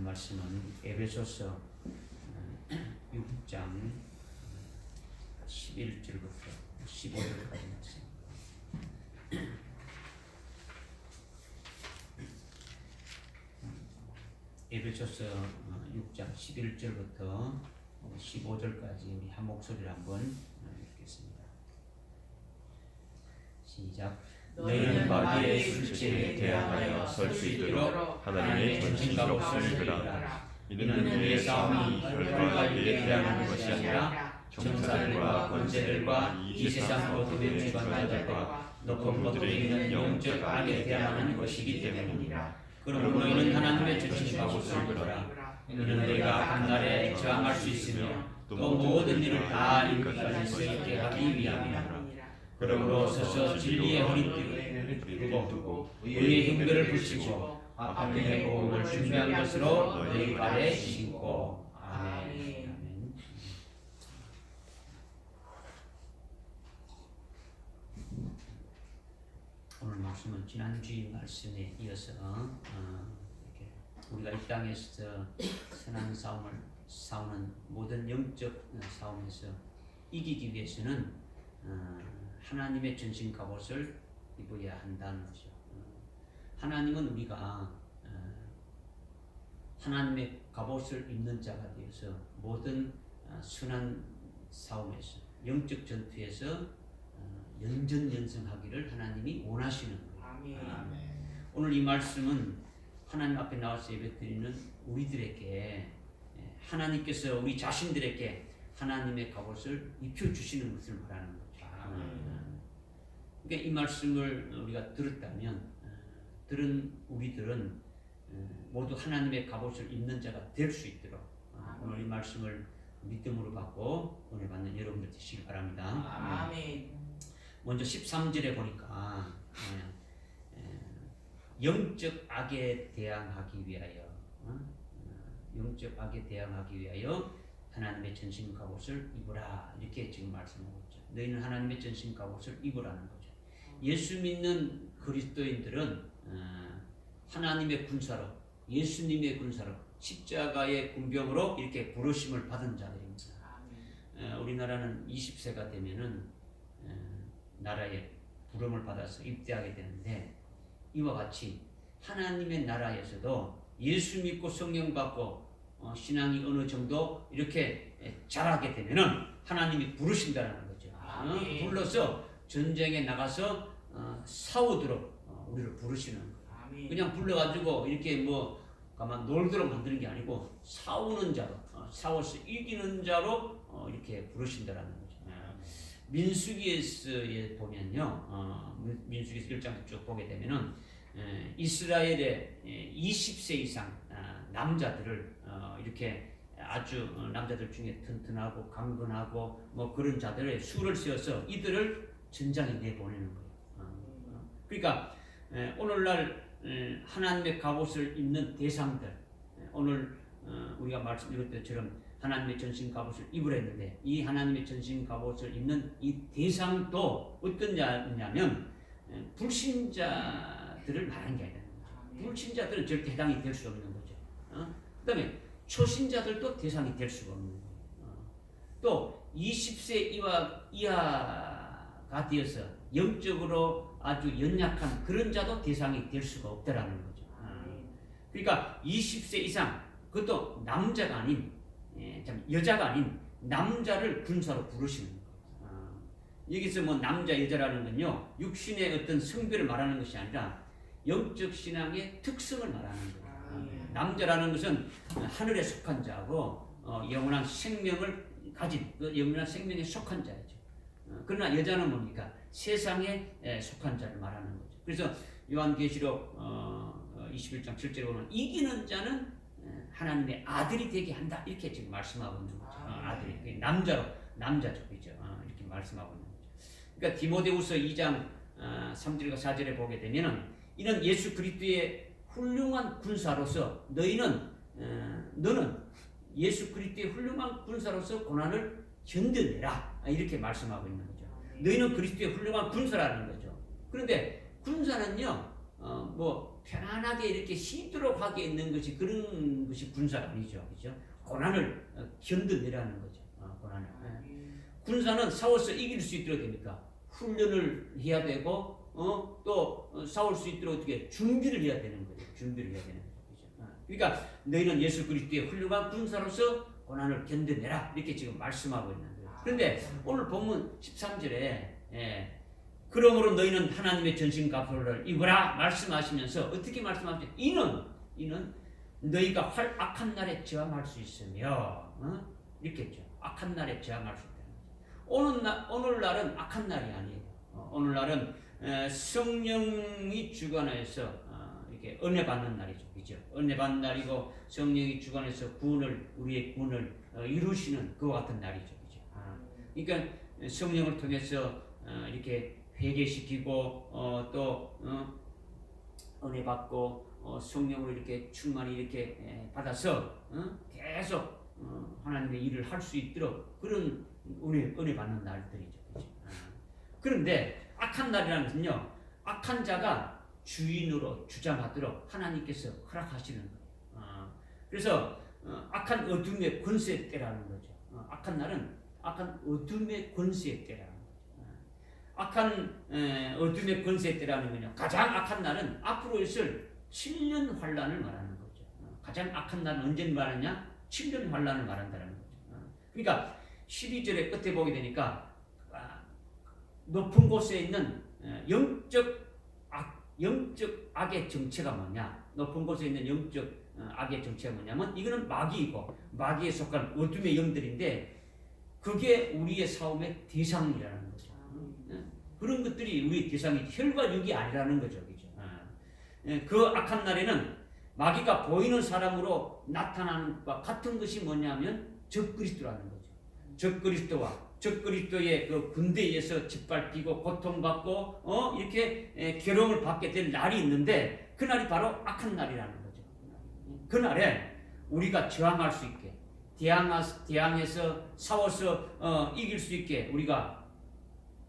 말씀은 에베소서 6장 11절부터 15절까지 말씀. 에베소서 6장 11절부터 15절까지 우리 한 목소리로 한번 읽겠습니다. 시작. 너희는 마귀의 술집에 대항하여 설 수 있도록 하나님의 전신갑옷을 입으라. 이는 우리의 싸움이 혈과 육에 대항하는 것이 아니라 정사들과 권세들과 이 세상 어둠의 주관자들과 높은 곳들에 있는 영적 악에 대항하는 것이기 때문이라. 그러므로 너희는 하나님의 전신갑옷을 입으라. 이는 너희가 간날에 저항할 수 있으며 또 모든 일을 다 이루기까지 수 있게 하기 위함이라. 그러므로 서서 진리의 허리띠를 두고 의의 흉배를 붙이고 앞에 복음을 준비한 것으로 너희 발에 신고. 아멘. 아멘. 오늘 말씀은 지난주의 말씀에 이어서 이렇게 우리가 이 땅에서 선한 싸움을 싸우는 모든 영적 싸움에서 이기기 위해서는 하나님의 전신 갑옷을 입어야 한다는 거죠. 하나님은 우리가 하나님의 갑옷을 입는 자가 되어서 모든 선한 싸움에서 영적 전투에서 연전연승하기를 하나님이 원하시는 거예요. 아멘. 오늘 이 말씀은 하나님 앞에 나와서 예배드리는 우리들에게 하나님께서 우리 자신들에게 하나님의 갑옷을 입혀주시는 것을 말하는 거죠. 그러니까 이 말씀을 우리가 들었다면 들은 우리들은 모두 하나님의 갑옷을 입는 자가 될 수 있도록 오늘 이 말씀을 믿음으로 받고 은혜 받는 여러분들 되시길 바랍니다. 아멘. 먼저 13절에 보니까 영적 악에 대항하기 위하여 영적 악에 대항하기 위하여 하나님의 전신 갑옷을 입으라 이렇게 지금 말씀하고 있죠. 너희는 하나님의 전신 갑옷을 입으라는 거죠. 예수 믿는 그리스도인들은 하나님의 군사로 예수님의 군사로 십자가의 군병으로 이렇게 부르심을 받은 자들입니다. 우리나라는 20세가 되면은 나라에 부름을 받아서 입대하게 되는데 이와 같이 하나님의 나라에서도 예수 믿고 성령 받고 신앙이 어느 정도 이렇게 자라게 되면은 하나님이 부르신다는 거죠. 불러서 전쟁에 나가서 싸우도록 우리를 부르시는 거예요. 그냥 불러가지고 이렇게 뭐 가만 놀도록 만드는 게 아니고 싸우는 자로 싸워서 이기는 자로 이렇게 부르신다라는 거죠. 민수기에서 보면요, 민수기에서 1장 쭉 보게 되면은 이스라엘의 20세 이상 남자들을 이렇게 아주 남자들 중에 튼튼하고 강건하고 뭐 그런 자들의 수를 세워서 이들을 전장에 내보내는 거예요. 그러니까 오늘날 하나님의 갑옷을 입는 대상들, 오늘 우리가 말씀 읽을 때처럼 하나님의 전신 갑옷을 입으라 했는데 이 하나님의 전신 갑옷을 입는 이 대상도 어떤 자냐면 불신자들을 말하는 게 아니라 불신자들은 절대 해당이 될 수 없는 거죠. 그 다음에 초신자들도 대상이 될 수가 없는 거예요. 또 20세 이하가 되어서 영적으로 아주 연약한 그런 자도 대상이 될 수가 없다라는 거죠. 그러니까 20세 이상 그것도 남자가 아닌 여자가 아닌 남자를 군사로 부르시는 거예요. 여기서 뭐 남자 여자라는 건요 육신의 어떤 성별을 말하는 것이 아니라 영적 신앙의 특성을 말하는 거예요. 남자라는 것은 하늘에 속한 자고 영원한 생명을 가진 영원한 생명에 속한 자이죠. 그러나 여자는 뭡니까? 세상에 속한 자를 말하는 거죠. 그래서 요한계시록 21장 7절에 보면 이기는 자는 하나님의 아들이 되게 한다 이렇게 지금 말씀하고 있는 거죠. 아들이 남자죠, 그죠? 이렇게 말씀하고 있는 거죠. 그러니까 디모데후서 2장 3절과 4절에 보게 되면은 이는 예수 그리스도의 훌륭한 군사로서 너는 예수 그리스도의 훌륭한 군사로서 고난을 견뎌내라 이렇게 말씀하고 있는 거죠. 너희는 그리스도의 훌륭한 군사라는 거죠. 그런데 군사는요 뭐 편안하게 이렇게 쉬도록 하게 있는 것이 그런 것이 군사가 아니죠. 그죠? 고난을 견뎌내라는 거죠. 고난을. 군사는 싸워서 이길 수 있도록 됩니까? 훈련을 해야 되고, 또 싸울 수 있도록 어떻게 준비를 해야 되는 거죠. 준비를 해야 되는 거죠. 그죠? 그러니까 너희는 예수 그리스도의 훌륭한 군사로서 고난을 견뎌내라. 이렇게 지금 말씀하고 있는 거예요. 그런데 오늘 본문 13절에 그러므로 너희는 하나님의 전신갑주를 입으라 말씀하시면서 어떻게 말씀하시죠? 이는 너희가 악한 날에 저항할 수 있으며 이렇게 했죠. 악한 날에 저항할 수 있다. 오늘날은 악한 날이 아니에요. 오늘날은 성령이 주관해서 이렇게 은혜 받는 날이죠. 그죠? 은혜 받는 날이고 성령이 주관해서 우리의 구원을 이루시는 그와 같은 날이죠. 그죠? 그러니까 성령을 통해서 이렇게 회개시키고 또 은혜 받고 성령으로 이렇게 충만히 이렇게 받아서 계속 하나님의 일을 할 수 있도록 그런 은혜 받는 날들이죠. 그렇죠? 그런데 악한 날이라는 것은요, 악한 자가 주인으로 주장하도록 하나님께서 허락하시는 거예요. 그래서 악한 어둠의 권세 때라는 거죠. 악한 날은 악한 어둠의 권세 때라는 거죠. 악한 어둠의 권세 때라는 건요, 가장 악한 날은 앞으로 있을 7년 환란을 말하는 거죠. 가장 악한 날은 언제 말하냐? 7년 환란을 말한다는 거죠. 그러니까 12절의 끝에 보게 되니까 높은 곳에 있는 영적 악의 정체가 뭐냐? 높은 곳에 있는 영적 악의 정체가 뭐냐면 이거는 마귀이고 마귀에 속한 어둠의 영들인데 그게 우리의 싸움의 대상이라는 거죠. 그런 것들이 우리의 대상이 혈과 육이 아니라는 거죠. 그죠? 그 악한 날에는 마귀가 보이는 사람으로 나타나는 것과 같은 것이 뭐냐면 적그리스도라는 거죠. 적그리스도의 그 군대에서 짓밟히고 고통받고 이렇게 괴로움을 받게 될 날이 있는데 그 날이 바로 악한 날이라는 거죠. 그 날에 우리가 저항할 수 있게 대항해서 싸워서 이길 수 있게 우리가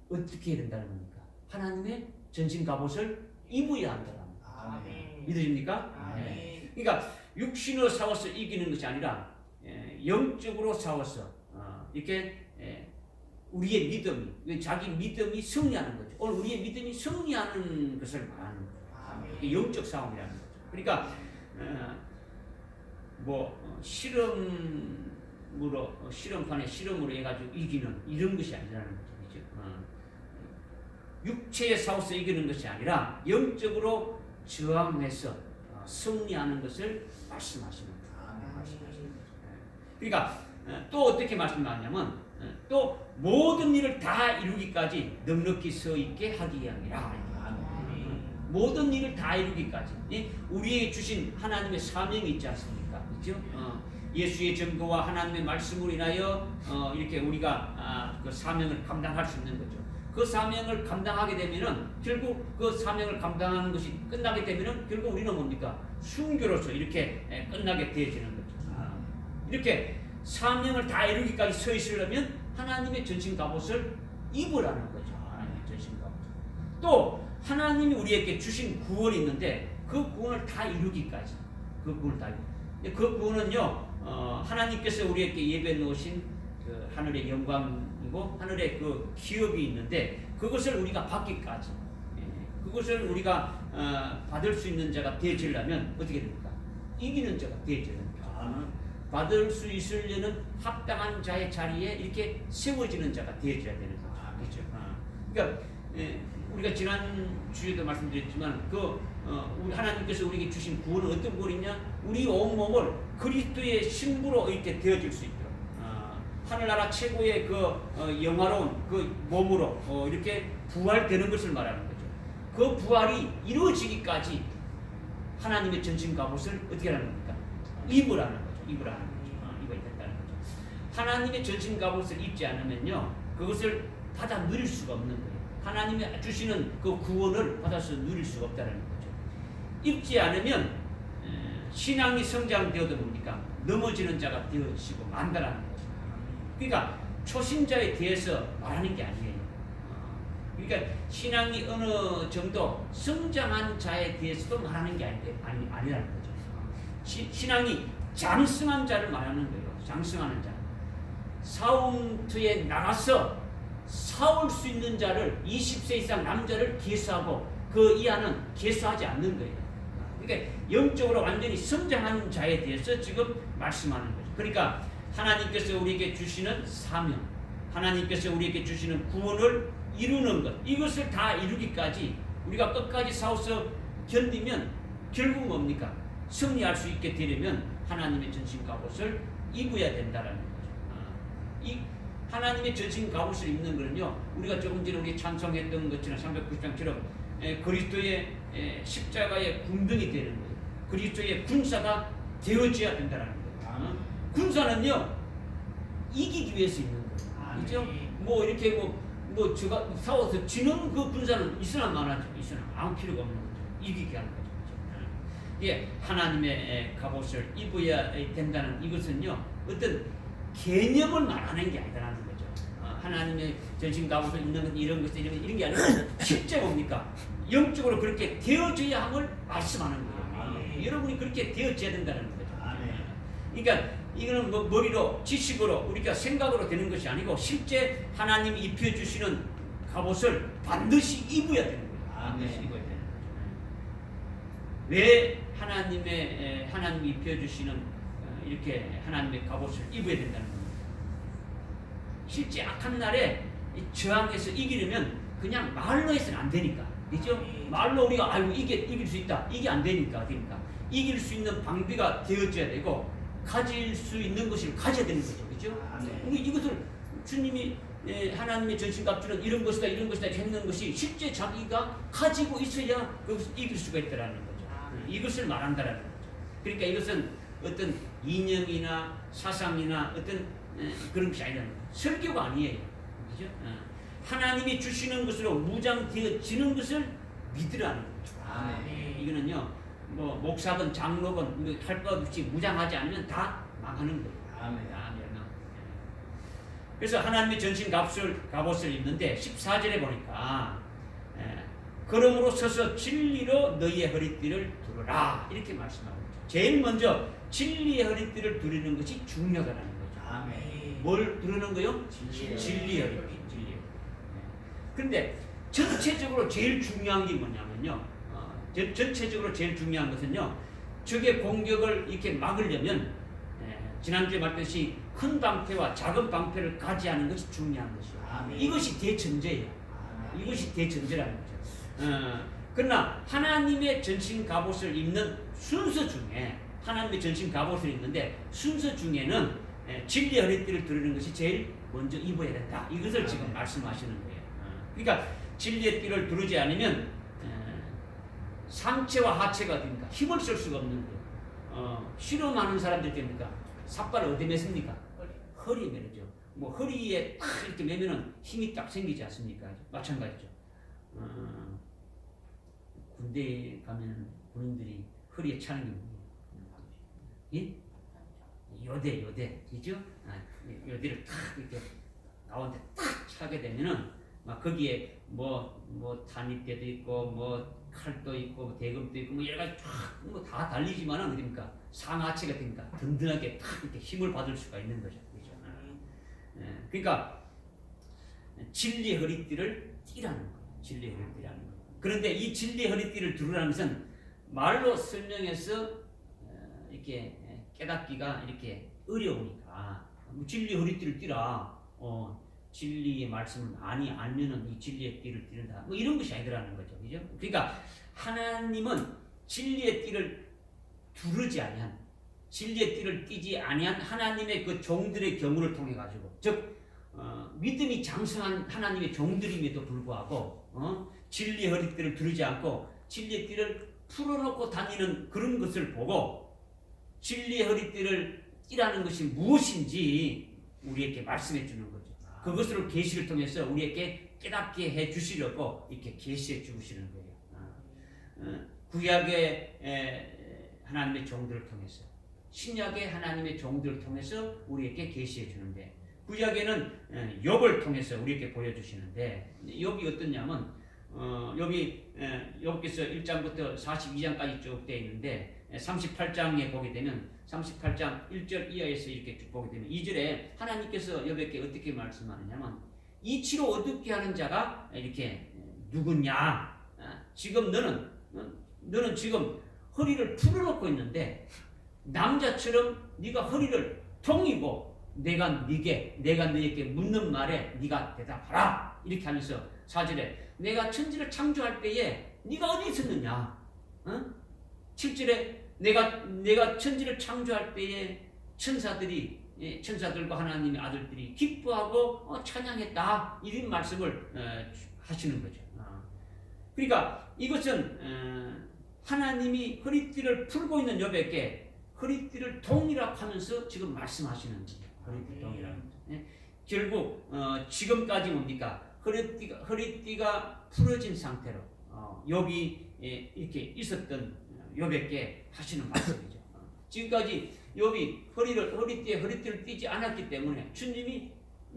어떻게 해야 된다는 겁니까? 하나님의 전신 갑옷을 입어야 한다는 겁니다. 믿으십니까? 네. 그러니까 육신으로 싸워서 이기는 것이 아니라 영적으로 싸워서 이렇게 우리의 믿음이 자기 믿음이 승리하는 거죠. 오늘 우리의 믿음이 승리하는 것을 말하는 거죠. 영적 싸움이라는 거죠. 그러니까 실험판에 실험으로 해가지고 이기는 이런 것이 아니라는 거죠. 육체에 싸워서 이기는 것이 아니라 영적으로 저항해서 승리하는 것을 말씀하시는 거예요. 그러니까 또 어떻게 말씀하냐면 또 모든 일을 다 이루기까지 넉넉히 서 있게 하기 위함이라. 모든 일을 다 이루기까지 우리에게 주신 하나님의 사명이 있지 않습니까? 그렇죠? 예수의 증거와 하나님의 말씀으로 인하여 이렇게 우리가 그 사명을 감당할 수 있는 거죠. 그 사명을 감당하게 되면은 결국 그 사명을 감당하는 것이 끝나게 되면은 결국 우리는 뭡니까? 순교로서 이렇게 끝나게 되어지는 거죠. 이렇게 사명을 다 이루기까지 서 있으려면 하나님의 전신 갑옷을 입으라는 거죠. 하나님의 전신 갑옷. 또 하나님이 우리에게 주신 구원이 있는데 그 구원을 다 이루기까지 그 구원은요 하나님께서 우리에게 예배 놓으신 그 하늘의 영광이고 하늘의 그 기업이 있는데 그것을 우리가 받기까지 그것을 우리가 받을 수 있는 자가 되어지려면 어떻게 됩니까? 이기는 자가 되어져야 됩니다. 받을 수 있으려는 합당한 자의 자리에 이렇게 세워지는 자가 되어져야 되는 거죠. 그렇죠? 그러니까 우리가 지난 주에도 말씀드렸지만 우리 하나님께서 우리에게 주신 구원은 어떤 구원이냐? 우리 온몸을 그리스도의 신부로 이렇게 되어질 수 있도록 하늘나라 최고의 그 영화로운 그 몸으로 이렇게 부활되는 것을 말하는 거죠. 그 부활이 이루어지기까지 하나님의 전신 갑옷을 어떻게 하는 겁니까? 입으라는 거죠. 입어야 된다는 거죠. 하나님의 전신 갑옷을 입지 않으면요, 그것을 받아 누릴 수가 없는 거예요. 하나님이 주시는 그 구원을 받아서 누릴 수가 없다는 거죠. 입지 않으면 신앙이 성장되어도 뭡니까? 넘어지는 자가 되어지고 만다라는 거죠. 그러니까 초신자에 대해서 말하는 게 아니에요. 그러니까 신앙이 어느 정도 성장한 자에 대해서도 말하는 게 아니라는 거죠. 신앙이 장성한 자를 말하는 거예요. 장성하는 자. 싸움터에 나가서 싸울 수 있는 자를 20세 이상 남자를 계수하고 그 이하는 계수하지 않는 거예요. 그러니까 영적으로 완전히 성장한 자에 대해서 지금 말씀하는 거죠. 그러니까 하나님께서 우리에게 주시는 사명, 하나님께서 우리에게 주시는 구원을 이루는 것, 이것을 다 이루기까지 우리가 끝까지 싸워서 견디면 결국 뭡니까? 승리할 수 있게 되려면 하나님의 전신 갑옷을 입어야 된다는 거죠. 이 하나님의 전신 갑옷을 입는 거는요, 우리가 조금 전에 우리 찬송했던 것처럼 390장처럼 그리스도의 십자가의 군등이 되는 거예요. 그리스도의 군사가 되어져야 된다는 거예요. 군사는요, 이기기 위해서 있는 거예요. 그죠? 뭐 이렇게 뭐 제가 싸워서 지는 그 군사는 있으나 마나죠. 있으나 아무 필요가 없는 거죠. 이기게 하는 거죠. 예, 하나님의 갑옷을 입어야 된다는 이것은요, 어떤 개념을 말하는 게 아니라는 거죠. 하나님의 전신 갑옷을 입는 것 이런 것 이런 게 아니라 실제 뭡니까? 영적으로 그렇게 되어져야 함을 말씀하는 거예요. 여러분이 그렇게 되어져야 된다는 거죠. 그러니까 이거는 뭐 머리로 지식으로 우리가 생각으로 되는 것이 아니고 실제 하나님이 입혀주시는 갑옷을 반드시 입어야 되는 거예요. 반드시 입어야 되는 거죠. 왜 하나님이 입혀주시는 이렇게 하나님의 갑옷을 입어야 된다는 겁니다. 실제 악한 날에 저항해서 이기려면 그냥 말로 해서는 안 되니까. 그죠? 말로 우리가 이길 수 있다. 이게 안 되니까. 이길 수 있는 방비가 되어져야 되고 가질 수 있는 것을 가져야 되는 거죠. 그죠? 우리 이것을 주님이 하나님의 전신갑주는 이런 것이다 했는 것이 실제 자기가 가지고 있어야 그것을 이길 수가 있다라는 거죠. 이것을 말한다라는 거죠. 그러니까 이것은 어떤 이념이나 사상이나 어떤 그런 것이 아니라는 거예요. 설교가 아니에요. 그죠? 하나님이 주시는 것으로 무장되어지는 것을 믿으라는 거죠. 이거는요, 뭐 목사건 장로건 할 것 없이 무장하지 않으면 다 망하는 거예요. 그래서 하나님의 전신 갑옷을 입는데 14절에 보니까 그러므로 서서 진리로 너희의 허리띠를 두르라 이렇게 말씀하고 있죠. 제일 먼저 진리의 허리띠를 두르는 것이 중요하다는 거죠. 뭘 두르는 거요? 진리의 허리띠. 그런데 전체적으로 제일 중요한 게 뭐냐면요. 전체적으로 제일 중요한 것은요. 적의 공격을 이렇게 막으려면 지난주에 말했듯이 큰 방패와 작은 방패를 가지하는 것이 중요한 것이에요. 이것이 대전제예요. 이것이 대전제라는 거죠. 그러나 하나님의 전신 갑옷을 입는 순서 중에 하나님의 전신 갑옷을 입는데 순서 중에는 진리의 허리띠를 두르는 것이 제일 먼저 입어야 된다. 이것을 지금 말씀하시는 거예요. 그러니까 진리의 띠를 두르지 않으면 상체와 하체가 됩니까? 힘을 쓸 수가 없는 거예요. 실험하는 사람들 됩니까? 삿발을 어디 매습니까? 허리에 매죠. 뭐 허리에 딱 이렇게 매면은 힘이 딱 생기지 않습니까? 마찬가지죠. 군대에 가면 군인들이 허리에 차는 게 뭐예요? 예? 요대, 그죠? 요대를 탁 이렇게 가운데 탁 차게 되면은 막 거기에 뭐 탄입대도 있고 뭐 칼도 있고 대금도 있고 뭐 여러 가지 다 달리지만은 그러니까 상하체가 되니까 든든하게 탁 이렇게 힘을 받을 수가 있는 거죠. 그죠? 그러니까 진리의 허리띠를 띠라는 거예요. 진리의 허리띠라는 거예요. 그런데 이 진리의 허리띠를 두르라는 것은 말로 설명해서 이렇게 깨닫기가 이렇게 어려우니까 진리의 허리띠를 띠라. 진리의 말씀을 많이 알면은 이 진리의 띠를 띠는다. 뭐 이런 것이 아니더라는 거죠. 그죠? 그러니까 하나님은 진리의 띠를 두르지 아니한, 진리의 띠를 띠지 아니한 하나님의 그 종들의 경우를 통해 가지고, 즉 믿음이 장성한 하나님의 종들임에도 불구하고 진리의 허리띠를 두르지 않고 진리의 띠를 풀어놓고 다니는 그런 것을 보고 진리의 허리띠를 띠라는 것이 무엇인지 우리에게 말씀해 주는 거죠. 그것으로 계시를 통해서 우리에게 깨닫게 해 주시려고 이렇게 계시해 주시는 거예요. 구약의 하나님의 종들을 통해서, 신약의 하나님의 종들을 통해서 우리에게 계시해 주는데, 구약에는 욥을 통해서 우리에게 보여주시는데 욥이 어떻냐면 욥기서 1장부터 42장까지 쭉 되어 있는데 38장에 보게 되면 38장 1절 이하에서 이렇게 쭉 보게 되면 2절에 하나님께서 욥에게 어떻게 말씀하느냐면 이치로 어둡게 하는 자가 이렇게 누구냐? 지금 너는 지금 허리를 풀어놓고 있는데 남자처럼 네가 허리를 동이고 내가 너에게 묻는 말에 네가 대답하라 이렇게 하면서 4절에 내가 천지를 창조할 때에 네가 어디 있었느냐? 7절에 내가 천지를 창조할 때에 천사들과 하나님의 아들들이 기뻐하고 찬양했다 이런 말씀을 하시는 거죠. 그러니까 이것은 하나님이 허리띠를 풀고 있는 욥에게 허리띠를 동이라고 하면서 지금 말씀하시는 거예요. 허리띠 동이라고. 결국 지금까지 뭡니까? 허리띠가 풀어진 상태로 욥이 이렇게 있었던 욥에게 하시는 말씀이죠. 지금까지 욥이 허리띠를 띠지 않았기 때문에 주님이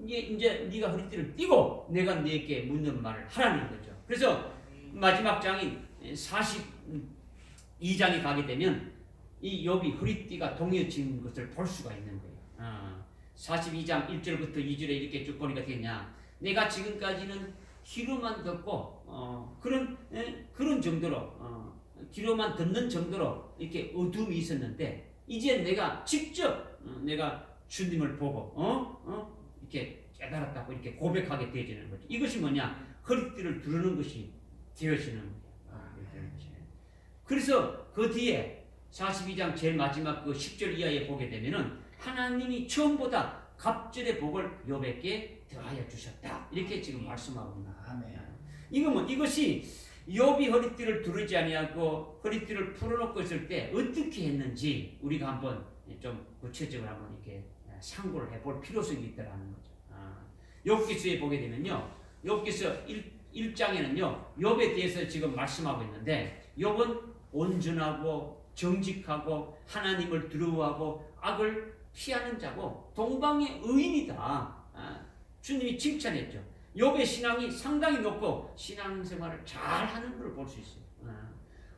이제 네가 허리띠를 띠고 내가 네게 묻는 말을 하라는 거죠. 그래서 마지막 장인 42장에 가게 되면 이 욥이 허리띠가 동여진 것을 볼 수가 있는 거예요. 42장 1절부터 2절에 이렇게 쭉 보니까 되겠냐? 내가 지금까지는 귀로만 듣고 그런 정도로 귀로만 듣는 정도로 이렇게 어둠이 있었는데 이제 내가 직접 내가 주님을 보고 이렇게 깨달았다고 이렇게 고백하게 되어지는 거죠. 이것이 뭐냐? 허리띠를 두르는 것이 되어지는 거예요. 그래서 그 뒤에 42장 제일 마지막 그 10절 이하에 보게 되면은 하나님이 처음보다 갑절의 복을 욥에게 더하여 주셨다. 이렇게 지금 말씀하고 있는 거예요. 이것이 욥이 허리띠를 두르지 아니하고 허리띠를 풀어놓고 있을 때 어떻게 했는지 우리가 한번 좀 구체적으로 한번 이렇게 상고를 해볼 필요성이 있다라는 거죠. 욥기서에 보게 되면요, 욥기서 1장에는요 욥에 대해서 지금 말씀하고 있는데 욥은 온전하고 정직하고 하나님을 두려워하고 악을 피하는 자고 동방의 의인이다. 주님이 칭찬했죠. 욥의 신앙이 상당히 높고 신앙생활을 잘하는 걸 볼 수 있어요.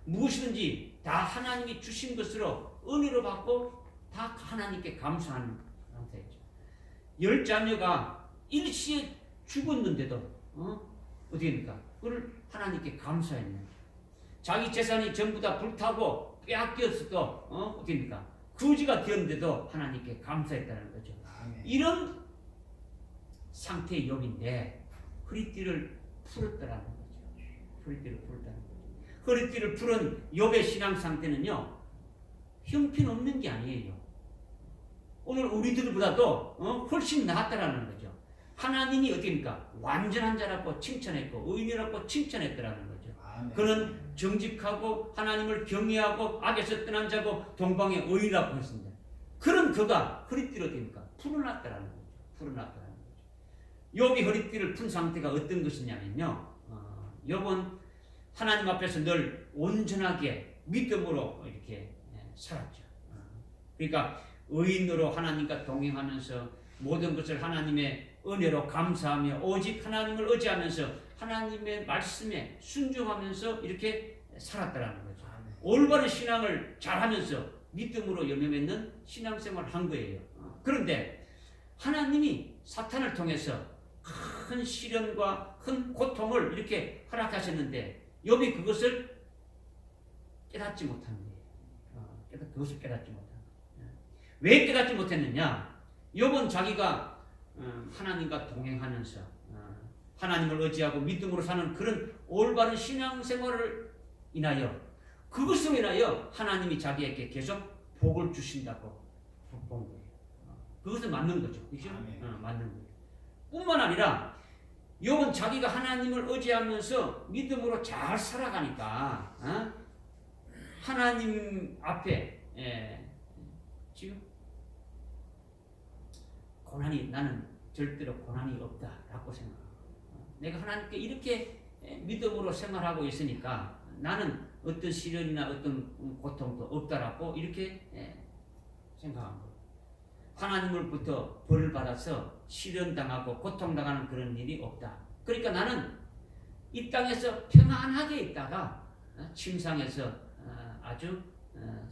무엇이든지 다 하나님이 주신 것으로 은혜로 받고 다 하나님께 감사하는 상태였죠. 10자녀가 일시에 죽었는데도 어떻게 됩니까? 그걸 하나님께 감사했는 거죠. 자기 재산이 전부 다 불타고 빼앗겼어도 어떻게 됩니까? 거지가 되었는데도 하나님께 감사했다는 거죠. 이런 상태의 욥인데 허리띠를 풀었다라는 거죠. 허리띠를 풀었다는 거죠. 허리띠를 풀은 욥의 신앙 상태는요 형편없는 게 아니에요. 오늘 우리들보다도 훨씬 나았다라는 거죠. 하나님이 어떻습니까? 완전한 자라고 칭찬했고 의인이라고 칭찬했다라는 거죠. 그는 정직하고 하나님을 경외하고 악에서 떠난 자고 동방의 의인이라고 했습니다. 그런 그가 허리띠를 어떻습니까? 풀어놨다라는 거죠. 풀어놨다라는 거죠. 욥이 허리띠를 푼 상태가 어떤 것이냐면요, 욥은 하나님 앞에서 늘 온전하게 믿음으로 이렇게 살았죠. 그러니까 의인으로 하나님과 동행하면서 모든 것을 하나님의 은혜로 감사하며 오직 하나님을 의지하면서 하나님의 말씀에 순종하면서 이렇게 살았다라는 거죠. 올바른 신앙을 잘하면서 믿음으로 염려맺는 신앙생활을 한 거예요. 그런데 하나님이 사탄을 통해서 큰 시련과 큰 고통을 이렇게 허락하셨는데 욥이 그것을 깨닫지 못한 거예요. 그것을 깨닫지 못한 거예요. 왜 깨닫지 못했느냐? 욥은 자기가 하나님과 동행하면서 하나님을 의지하고 믿음으로 사는 그런 올바른 신앙생활을 인하여 그것으로 인하여 하나님이 자기에게 계속 복을 주신다고 본 거예요. 그것은 맞는 거죠. 그렇죠? 맞는 거예요. 뿐만 아니라 욥은 자기가 하나님을 의지하면서 믿음으로 잘 살아가니까 하나님 앞에 지금 고난이 나는 절대로 고난이 없다라고 생각합니다. 내가 하나님께 이렇게 믿음으로 생활하고 있으니까 나는 어떤 시련이나 어떤 고통도 없다라고 이렇게 생각한 거예요. 하나님으로부터 벌을 받아서 시련당하고 고통당하는 그런 일이 없다. 그러니까 나는 이 땅에서 평안하게 있다가 침상에서 아주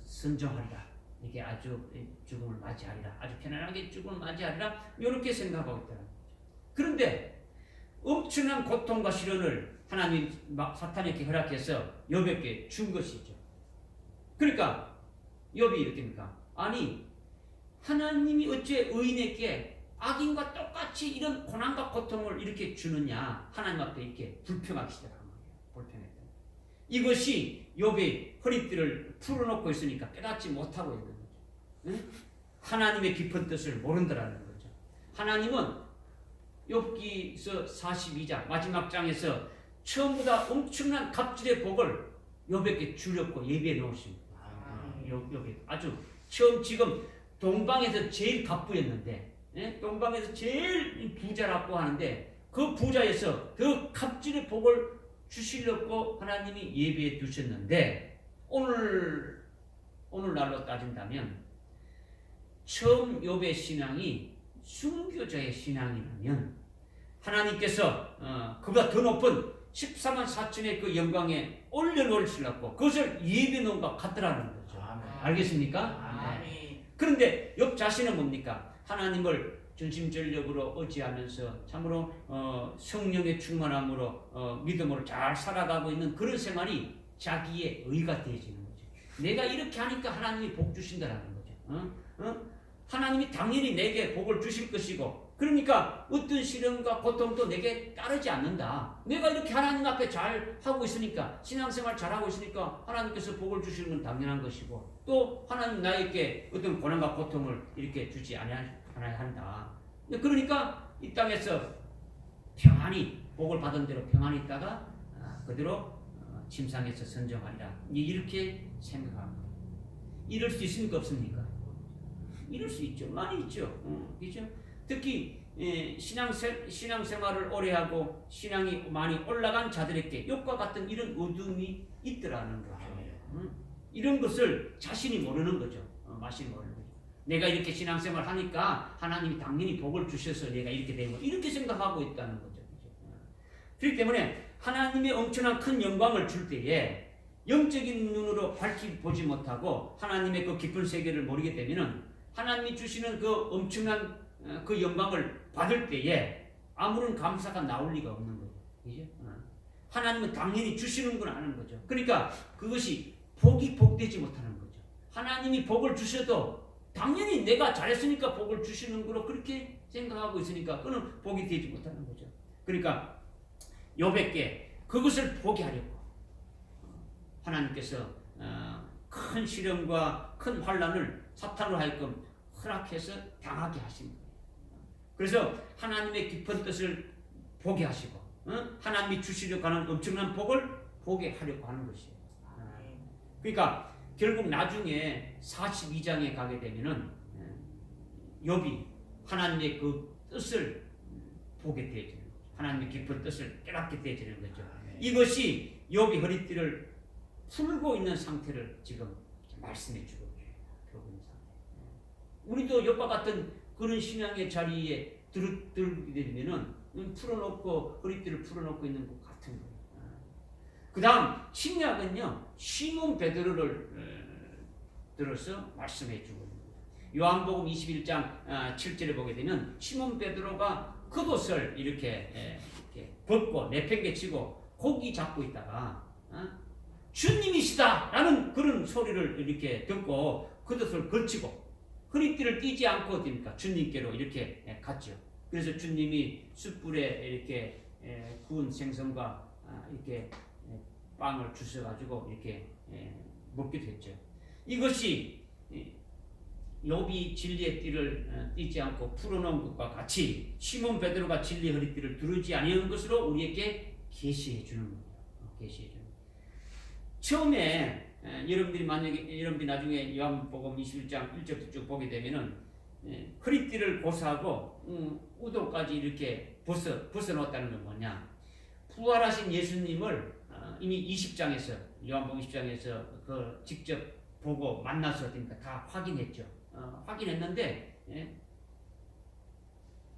순종하리라. 이게 아주 죽음을 맞이하리라. 아주 편안하게 죽음을 맞이하리라. 이렇게 생각하고 있더라. 그런데 엄청난 고통과 시련을 하나님 사탄에게 허락해서 욥에게 준 것이죠. 그러니까 욥이 이렇게 합니까? 아니 하나님이 어째 의인에게 악인과 똑같이 이런 고난과 고통을 이렇게 주느냐. 하나님 앞에 이렇게 불평하기 시작한 거예요. 불평했다. 이것이 욥의 허리띠를 풀어놓고 있으니까 깨닫지 못하고 있는 거죠. 응? 하나님의 깊은 뜻을 모른다라는 거죠. 하나님은 욥기서 42장 마지막 장에서 처음보다 엄청난 갑질의 복을 욥에게 주려고 예비해 놓으십니다. 욥이 아주 처음 지금 동방에서 제일 갑부였는데, 동방에서 제일 부자라고 하는데 그 부자에서 더 갑질의 복을 주시려고 하나님이 예비해 두셨는데 오늘날로 따진다면 처음 욥의 신앙이 순교자의 신앙이라면 하나님께서 그보다 더 높은 14만 4천의 그 영광에 올려놓으시려고 그것을 예비해 놓은 것 같더라는 거죠. 알겠습니까? 네. 그런데 욥 자신은 뭡니까? 하나님을 전심전력으로 의지하면서 참으로 성령의 충만함으로 믿음으로 잘 살아가고 있는 그런 생활이 자기의 의가 되어지는 거죠. 내가 이렇게 하니까 하나님이 복 주신다라는 거죠. 하나님이 당연히 내게 복을 주실 것이고 그러니까 어떤 시련과 고통도 내게 따르지 않는다. 내가 이렇게 하나님 앞에 잘 하고 있으니까 신앙생활 잘하고 있으니까 하나님께서 복을 주시는 건 당연한 것이고 또 하나님 나에게 어떤 고난과 고통을 이렇게 주지 않아야 한다. 그러니까 이 땅에서 평안히 복을 받은 대로 평안히 있다가 그대로 침상에서 선정하리라. 이렇게 생각합니다. 이럴 수 있습니까? 없습니까? 이럴 수 있죠. 많이 있죠. 그렇죠? 특히 신앙생활을 오래 하고 신앙이 많이 올라간 자들에게 욥과 같은 이런 어둠이 있더라는 거죠. 이런 것을 자신이 모르는 거죠. 마신이 모르는 거죠. 내가 이렇게 신앙생활 하니까 하나님이 당연히 복을 주셔서 내가 이렇게 된 거 이렇게 생각하고 있다는 거죠. 그렇기 때문에 하나님의 엄청난 큰 영광을 줄 때에 영적인 눈으로 밝히 보지 못하고 하나님의 그 깊은 세계를 모르게 되면은 하나님이 주시는 그 엄청난 그 영광을 받을 때에 아무런 감사가 나올 리가 없는 거죠. 그죠? 하나님은 당연히 주시는 건 아는 거죠. 그러니까 그것이 복이 복되지 못하는 거죠. 하나님이 복을 주셔도 당연히 내가 잘했으니까 복을 주시는 거로 그렇게 생각하고 있으니까 그는 복이 되지 못하는 거죠. 그러니까 욥에게 그것을 보게 하려고 하나님께서 큰 시련과 큰 환난을 사탄으로 하여금 허락해서 당하게 하신 거예요. 그래서 하나님의 깊은 뜻을 보게 하시고 하나님이 주시려고 하는 엄청난 복을 보게 하려고 하는 것이에요. 그러니까 결국 나중에 42장에 가게 되면은 욥이 하나님의 그 뜻을 보게 되어지는 거죠. 하나님의 깊은 뜻을 깨닫게 되어지는 거죠. 이것이 욥이 허리띠를 풀고 있는 상태를 지금 말씀해 주고 있는 상태. 우리도 욥과 같은 그런 신앙의 자리에 들게 되면은 풀어놓고 허리띠를 풀어놓고 있는 것 같은 거예요. 그 다음 신약은요 시몬 베드로를 들어서 말씀해 주고 있는 거예요. 요한복음 21장 7절에 보게 되면 시몬 베드로가 겉옷을 이렇게 벗고 내팽개치고 고기 잡고 있다가 주님이시다 라는 그런 소리를 이렇게 듣고 겉옷을 걸치고 허리띠를 띄지 않고 어딥니까? 주님께로 이렇게 갔죠. 그래서 주님이 숯불에 이렇게 구운 생선과 이렇게 빵을 주셔가지고 이렇게 먹게 됐죠. 이것이 욥이 진리의 띠를 띄지 않고 풀어놓은 것과 같이 시몬 베드로가 진리의 허리띠를 두르지 아니하는 것으로 우리에게 계시해 주는 거예요. 계시해 주는. 처음에 여러분들이 나중에 요한복음 21장 1절부터 쭉 보게 되면은 허리띠를 고사하고 우도까지 이렇게 벗어놓았다는 건 뭐냐? 부활하신 예수님을 이미 20장에서 요한복음 20장에서 그 직접 보고 만나서 그러니까 다 확인했죠. 확인했는데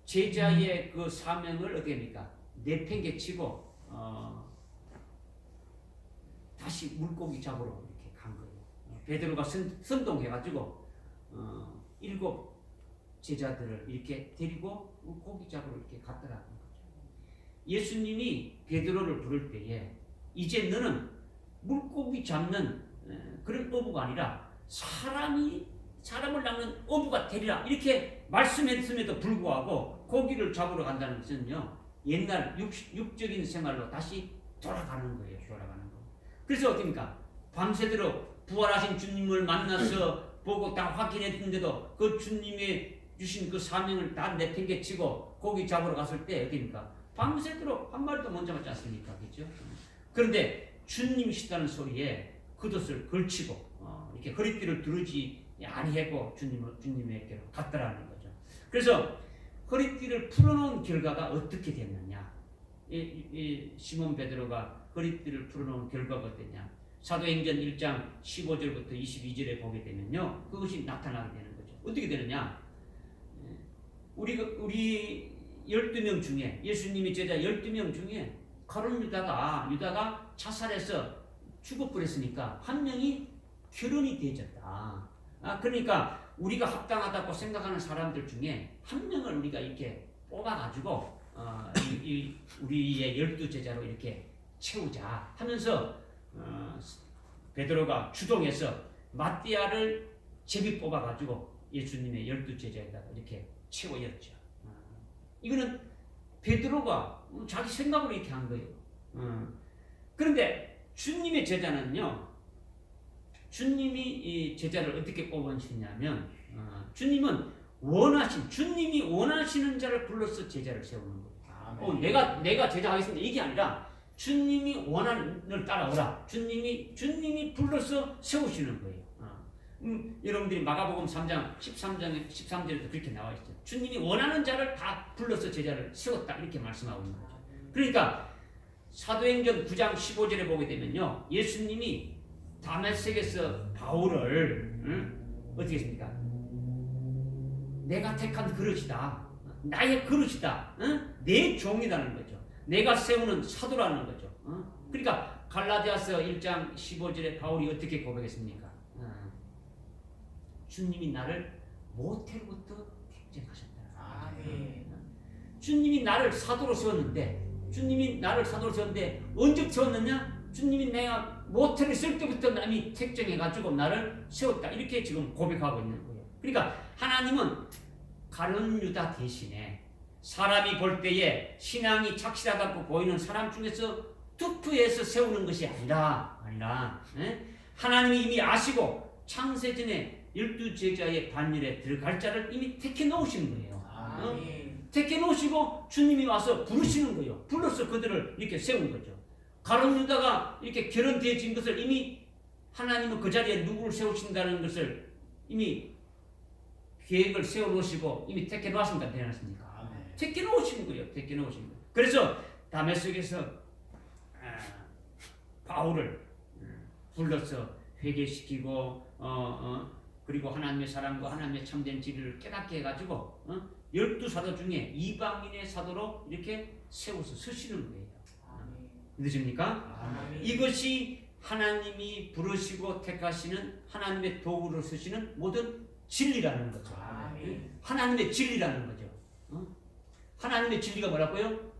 제자의 그 사명을 어떻게 합니까? 내팽개치고 다시 물고기 잡으러 이렇게 간 거예요. 베드로가 선동해가지고 7 제자들을 이렇게 데리고 고기 잡으러 이렇게 갔더라는 거죠. 예수님이 베드로를 부를 때에 이제 너는 물고기 잡는 그런 어부가 아니라 사람을 낚는 어부가 되리라 이렇게 말씀했음에도 불구하고 고기를 잡으러 간다는 것은요 옛날 육적인 생활로 다시 돌아가는 거예요. 돌아가는 거. 그래서 어떻습니까? 밤새도록 부활하신 주님을 만나서 보고 다 확인했는데도 그 주님의 주신 그 사명을 다 내팽개치고 고기 잡으러 갔을 때 어떻습니까? 밤새도록 한 마리도 못 잡았지 않습니까? 그렇죠? 그런데 주님이시다는 소리에 겉옷을 걸치고 이렇게 허리띠를 두르지 아니하고 주님에게로 갔더라는 거죠. 그래서 허리띠를 풀어놓은 결과가 어떻게 됐느냐? 시몬 베드로가 허리띠를 풀어놓은 결과가 어땠냐? 사도행전 1장 15절부터 22절에 보게 되면요, 그것이 나타나게 되는 거죠. 어떻게 되느냐? 우리 12명 중에 예수님이 제자 12명 중에 가룟 유다가 자살해서 죽어버렸으니까 한 명이 결혼이 되어졌다. 그러니까 우리가 합당하다고 생각하는 사람들 중에 한 명을 우리가 이렇게 뽑아가지고 우리의 12제자로 이렇게 채우자 하면서 베드로가 주동해서 마띠아를 제비 뽑아가지고 예수님의 12제자에다가 이렇게 채워였죠. 이거는 베드로가 자기 생각으로 이렇게 한 거예요. 그런데 주님의 제자는요, 주님이 이 제자를 어떻게 뽑으시냐면 주님이 원하시는 자를 불러서 제자를 세우는 거예요. 내가 제자하겠습니다 이게 아니라 주님이 원하는 을 따라오라. 주님이 불러서 세우시는 거예요. 여러분들이 마가복음 3장 13절에도 그렇게 나와 있죠. 주님이 원하는 자를 다 불러서 제자를 세웠다 이렇게 말씀하고 있는 거죠. 그러니까 사도행전 9장 15절에 보게 되면요, 예수님이 다메섹에서 바울을 어떻게 했습니까? 내가 택한 그릇이다. 나의 그릇이다. 내 종이라는 거죠. 내가 세우는 사도라는 거죠. 그러니까 갈라디아서 1장 15절에 바울이 어떻게 고백했습니까? 주님이 나를 모태로부터 택정하셨다. 주님이 나를 사도로 세웠는데 언제 세웠느냐? 주님이 내가 모태를 쓸 때부터 남이 택정해가지고 나를 세웠다. 이렇게 지금 고백하고 있는 거예요. 그러니까 하나님은 가룟 유다 대신에 사람이 볼 때에 신앙이 착실하다고 보이는 사람 중에서 투표해서 세우는 것이 아니라 하나님이 이미 아시고 창세전에 12제자의 반열에 들어갈 자를 이미 택해 놓으신 거예요. 택해 놓으시고 주님이 와서 부르시는 거예요. 불러서 그들을 이렇게 세운 거죠. 가룟 유다가 이렇게 결혼되어진 것을 이미 하나님은 그 자리에 누구를 세우신다는 것을 이미 계획을 세워놓으시고 이미 택해 놓았습니까? 되었습니까? 택해 놓으신 거예요. 택해 놓으신 거예요. 그래서 다메섹에서 바울을 불러서 회개시키고 그리고 하나님의 사랑과 하나님의 참된 진리를 깨닫게 해가지고 12사도 중에 이방인의 사도로 이렇게 세워서 서시는 거예요. 믿으십니까? 이것이 하나님이 부르시고 택하시는 하나님의 도구로 쓰시는 모든 진리라는 거죠. 하나님의 진리라는 거죠. 하나님의 진리가 뭐라고요?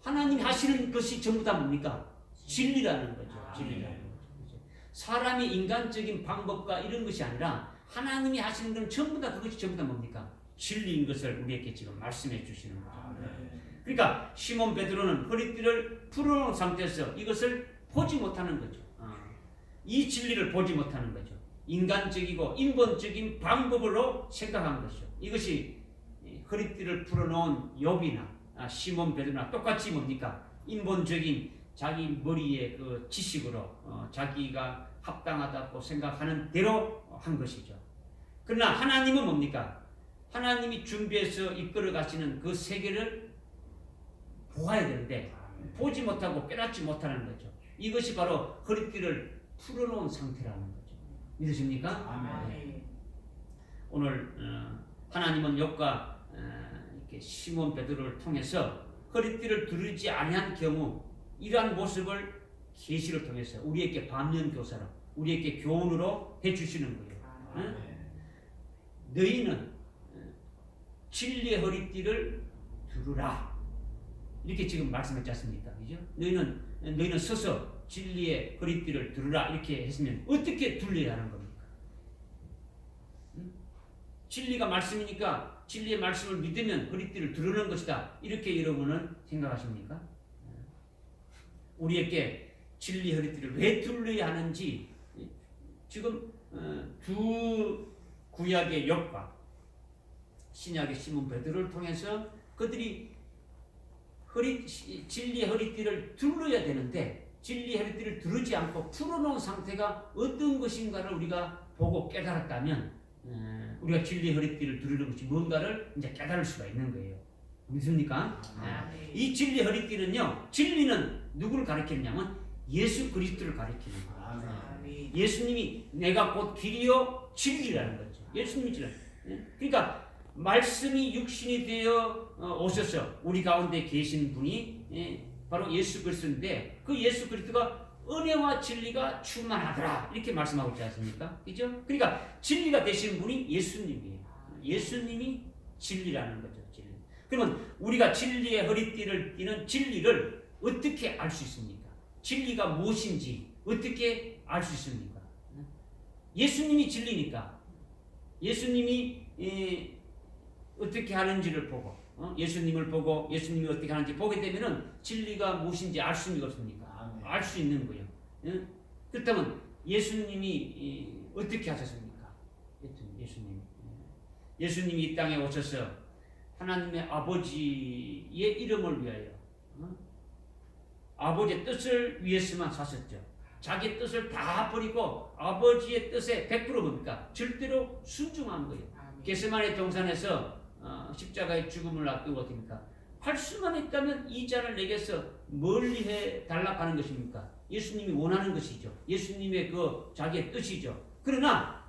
하나님이 하시는 것이 전부 다 뭡니까? 진리라는 거죠. 진리라는 거죠. 사람이 인간적인 방법과 이런 것이 아니라 하나님이 하시는 건 전부 다 그것이 전부 다 뭡니까? 진리인 것을 우리에게 지금 말씀해 주시는 거죠. 그러니까 시몬 베드로는 허리띠를 풀어놓은 상태에서 이것을 보지 못하는 거죠. 이 진리를 보지 못하는 거죠. 인간적이고 인본적인 방법으로 생각한 것이죠. 이것이 허리띠를 풀어놓은 욥이나 시몬 베드로나 똑같이 뭡니까? 인본적인 자기 머리의 그 지식으로 자기가 합당하다고 생각하는 대로 한 것이죠. 그러나 하나님은 뭡니까? 하나님이 준비해서 이끌어 가시는 그 세계를 보아야 되는데 보지 못하고 깨닫지 못하는 거죠. 이것이 바로 허리띠를 풀어놓은 상태라는 거죠. 믿으십니까? 오늘 하나님은 욥과 이렇게 시몬 베드로를 통해서 허리띠를 두르지 아니한 경우 이러한 모습을 계시를 통해서 우리에게 반면교사로 우리에게 교훈으로 해주시는 거예요. 응? 너희는 진리의 허리띠를 두르라 이렇게 지금 말씀했지 않습니까? 그죠? 너희는 서서 진리의 허리띠를 두르라 이렇게 했으면 어떻게 둘러야 하는 겁니까? 응? 진리가 말씀이니까 진리의 말씀을 믿으면 허리띠를 두르는 것이다 이렇게 여러분은 생각하십니까? 우리에게 진리 허리띠를 왜 둘러야 하는지 지금 두 구약의 욥과 신약의 시몬 베드로를 통해서 그들이 진리의 허리띠를 둘러야 되는데 진리의 허리띠를 두르지 않고 풀어놓은 상태가 어떤 것인가를 우리가 보고 깨달았다면 우리가 진리의 허리띠를 두르는 것이 뭔가를 이제 깨달을 수가 있는 거예요. 믿습니까? 이 진리의 허리띠는요, 진리는 누구를 가리키느냐면 예수 그리스도를 가리키는 거예요. 예수님이 내가 곧 길이요 진리라는 거죠. 예수님이 진리. 그러니까 말씀이 육신이 되어 오셔서 우리 가운데 계신 분이 바로 예수 그리스도인데 그 예수 그리스도가 은혜와 진리가 충만하더라 이렇게 말씀하고 있지 않습니까? 그죠? 그러니까 진리가 되신 분이 예수님이에요. 예수님이 진리라는 거죠. 진리. 그러면 우리가 진리의 허리띠를 띠는 진리를 어떻게 알 수 있습니까? 진리가 무엇인지 어떻게 알 수 있습니까? 예수님이 진리니까 예수님이 어떻게 하는지를 보고 예수님을 보고 예수님이 어떻게 하는지 보게 되면은 진리가 무엇인지 알 수가 없습니까? 알 수 있는 거예요. 그렇다면 예수님이 어떻게 하셨습니까? 예수님이 이 땅에 오셔서 하나님의 아버지의 이름을 위하여 아버지의 뜻을 위해서만 사셨죠. 자기 뜻을 다 버리고 아버지의 뜻에 100% 뭡니까? 절대로 순종한 거예요. 겟세마네 동산에서 십자가의 죽음을 앞두고 어떻습니까? 할 수만 있다면 이 잔을 내게서 멀리 해 달라고 하는 것입니까? 예수님이 원하는 것이죠. 예수님의 그 자기의 뜻이죠. 그러나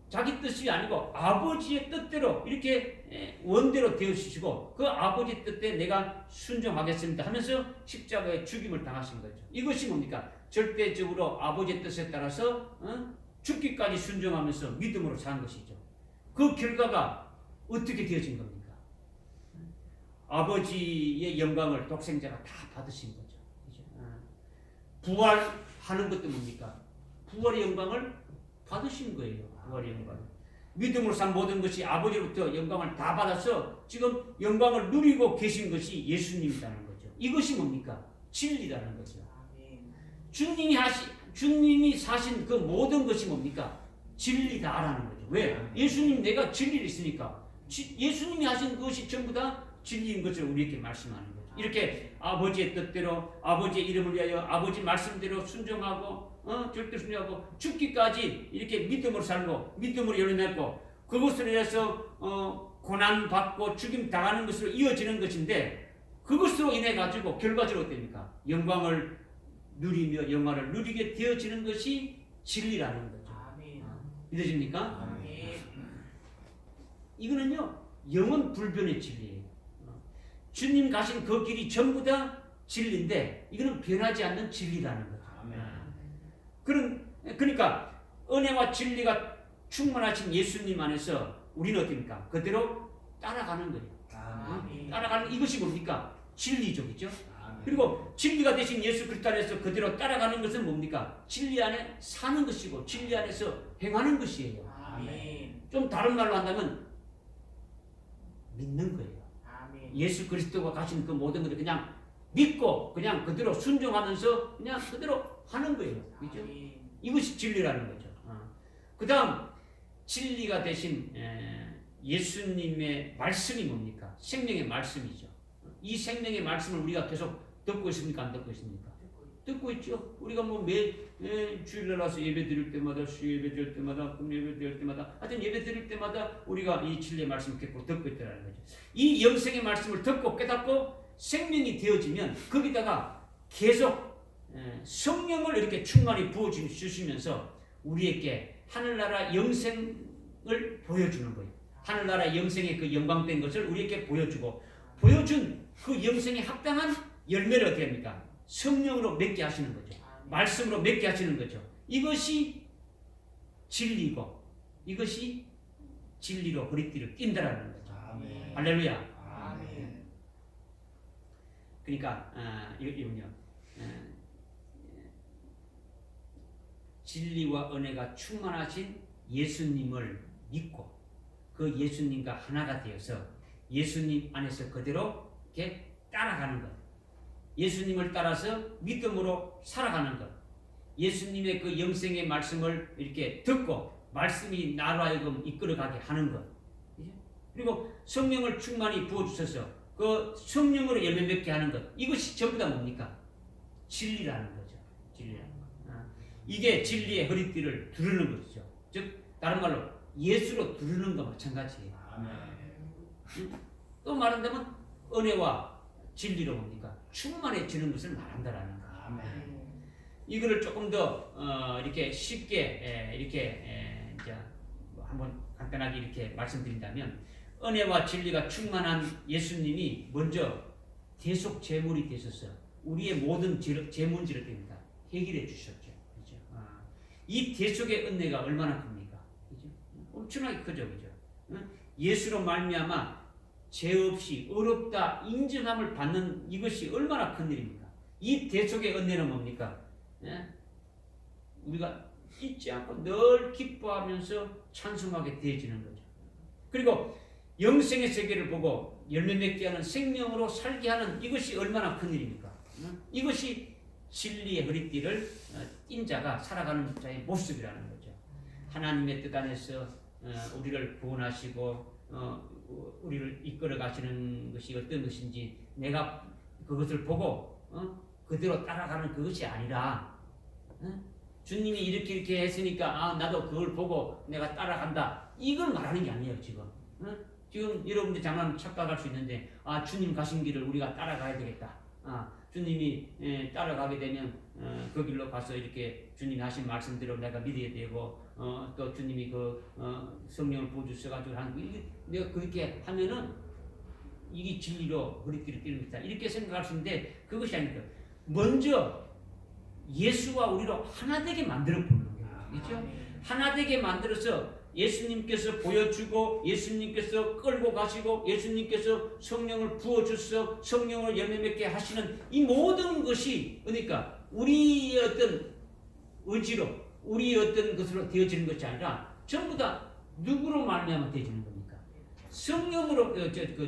자기 뜻이 아니고 아버지의 뜻대로 이렇게 원대로 되어주시고 그 아버지 뜻에 내가 순종하겠습니다 하면서 십자가의 죽임을 당하신 거죠. 이것이 뭡니까? 절대적으로 아버지의 뜻에 따라서 죽기까지 순종하면서 믿음으로 산 것이죠. 그 결과가 어떻게 되어진 겁니까? 아버지의 영광을 독생자가 다 받으신 거죠. 그죠? 부활하는 것도 뭡니까? 부활의 영광을 받으신 거예요. 부활의 영광. 믿음으로 산 모든 것이 아버지로부터 영광을 다 받아서 지금 영광을 누리고 계신 것이 예수님이라는 거죠. 이것이 뭡니까? 진리라는 거죠. 주님이 사신 그 모든 것이 뭡니까? 진리다라는 거죠. 왜? 예수님 내가 진리를 있으니까 예수님이 하신 것이 전부 다 진리인 것을 우리에게 말씀하는 거죠. 이렇게 아버지의 뜻대로 아버지의 이름을 위하여 아버지 말씀대로 순종하고 절대 순종하고 죽기까지 이렇게 믿음으로 살고 믿음으로 열어냈고 그것으로 인해서 고난받고 죽임 당하는 것으로 이어지는 것인데 그것으로 인해 가지고 결과적으로 어떻습니까? 영광을 누리며 영광을 누리게 되어지는 것이 진리라는 거죠. 믿어집니까? 이거는요 영원 불변의 진리예요. 주님 가신 그 길이 전부 다 진리인데 이거는 변하지 않는 진리라는 거죠. 그러니까 은혜와 진리가 충만하신 예수님 안에서 우리는 어떻습니까? 그대로 따라가는 거예요. 따라가는 이것이 뭡니까? 진리죠, 그렇죠? 그리고 진리가 되신 예수 그리스도 안에서 그대로 따라가는 것은 뭡니까? 진리 안에 사는 것이고 진리 안에서 행하는 것이에요. 좀 다른 말로 한다면 믿는 거예요. 예수 그리스도가 가신 그 모든 것을 그냥 믿고 그냥 그대로 순종하면서 그냥 그대로 하는 거예요. 그렇죠? 이것이 진리라는 거죠. 그 다음 진리가 되신 예수님의 말씀이 뭡니까? 생명의 말씀이죠. 이 생명의 말씀을 우리가 계속 듣고 있습니까? 안 듣고 있습니까? 듣고 있죠. 우리가 뭐 매 주일날 와서 예배 드릴 때마다 수 예배 드릴 때마다 금 예배 드릴 때마다 하여튼 예배 드릴 때마다 우리가 이 진리의 말씀을 계속 듣고 있다는 거죠. 이 영생의 말씀을 듣고 깨닫고 생명이 되어지면 거기다가 계속 성령을 이렇게 충만히 부어주시면서 우리에게 하늘나라 영생 보여주는 거예요. 하늘나라 영생의 그 영광된 것을 우리에게 보여주고 보여준 그 영생에 합당한 열매를 어떻게 합니까? 성령으로 맺게 하시는 거죠. 말씀으로 맺게 하시는 거죠. 이것이 진리고 이것이 진리로 허리띠를 낀다라는 거죠. 아멘. 할렐루야. 아멘. 그러니까 이건요. 진리와 은혜가 충만하신 예수님을 믿고 그 예수님과 하나가 되어서 예수님 안에서 그대로 이렇게 따라가는 것. 예수님을 따라서 믿음으로 살아가는 것. 예수님의 그 영생의 말씀을 이렇게 듣고 말씀이 나로 하여금 이끌어가게 하는 것. 그리고 성령을 충만히 부어주셔서 그 성령으로 열매 맺게 하는 것. 이것이 전부 다 뭡니까? 진리라는 거죠. 진리라는 거. 이게 진리의 허리띠를 두르는 것이죠. 즉 다른 말로 예수로 두르는 것 마찬가지예요. 아멘. 또 말한다면 은혜와 진리로 뭡니까? 충만해지는 것을 말한다라는 거. 아멘. 이거를 조금 더 이렇게 쉽게 이렇게 이제 한번 간단하게 이렇게 말씀드린다면 은혜와 진리가 충만한 예수님이 먼저 대속 제물이 되셔서 우리의 모든 제문지를 됩니다. 해결해 주셨죠. 그죠? 이 대속의 은혜가 얼마나 큽니까? 그죠? 엄청나게 크죠, 그죠? 예수로 말미암아 죄 없이 어렵다 인정함을 받는 이것이 얼마나 큰 일입니까? 이 대속의 은혜는 뭡니까? 우리가 잊지 않고 늘 기뻐하면서 찬송하게 되어지는 거죠. 그리고 영생의 세계를 보고 열매 맺게 하는 생명으로 살게 하는 이것이 얼마나 큰 일입니까? 이것이 진리의 허리띠를 띈 자가 살아가는 자의 모습이라는 거죠. 하나님의 뜻 안에서 우리를 구원하시고 우리를 이끌어 가시는 것이 어떤 것인지 내가 그것을 보고 그대로 따라가는 그것이 아니라 주님이 이렇게 했으니까 나도 그걸 보고 내가 따라간다 이걸 말하는 게 아니에요. 지금 여러분들 장난 착각할 수 있는데 주님 가신 길을 우리가 따라가야 되겠다. 주님이 따라가게 되면 그 길로 가서 이렇게 주님이 하신 말씀대로 내가 믿어야 되고 또 주님이 그 성령을 부어주셔가지고 하는 거 내가 그렇게 하면은 이게 진리로 허리띠를 띠는 것이다 이렇게 생각할 수 있는데 그것이 아니니까 먼저 예수와 우리로 하나 되게 만들어 보는 거예요. 그렇죠? 하나 되게 만들어서 예수님께서 보여주고 예수님께서 끌고 가시고 예수님께서 성령을 부어주셔서 성령을 열매 맺게 하시는 이 모든 것이 그러니까 우리의 어떤 의지로 우리의 어떤 것으로 되어지는 것이 아니라 전부 다 누구로 말미암아 되어지는 겁니까? 성령으로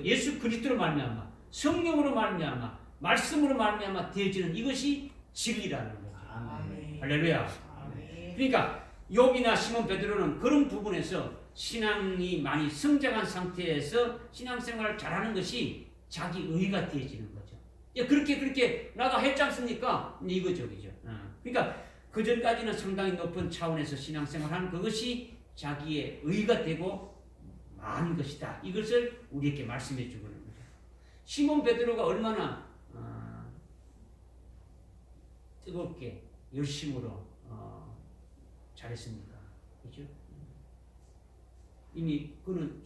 예수 그리스도로 말미암아 성령으로 말미암아 말씀으로 말미암아 되어지는 이것이 진리라는 거죠. 아멘. 할렐루야. 아멘. 그러니까 욥이나 시몬 베드로는 그런 부분에서 신앙이 많이 성장한 상태에서 신앙생활을 잘하는 것이 자기 의가 되어지는 거죠. 그렇게 나가 했지 않습니까? 이거죠, 그죠? 그러니까 그 전까지는 상당히 높은 차원에서 신앙생활하는 그것이 자기의 의가 되고 많은 것이다. 이것을 우리에게 말씀해 주고 있는 거죠. 시몬 베드로가 얼마나 뜨겁게 열심으로 잘했습니까? 그죠? 이미 그는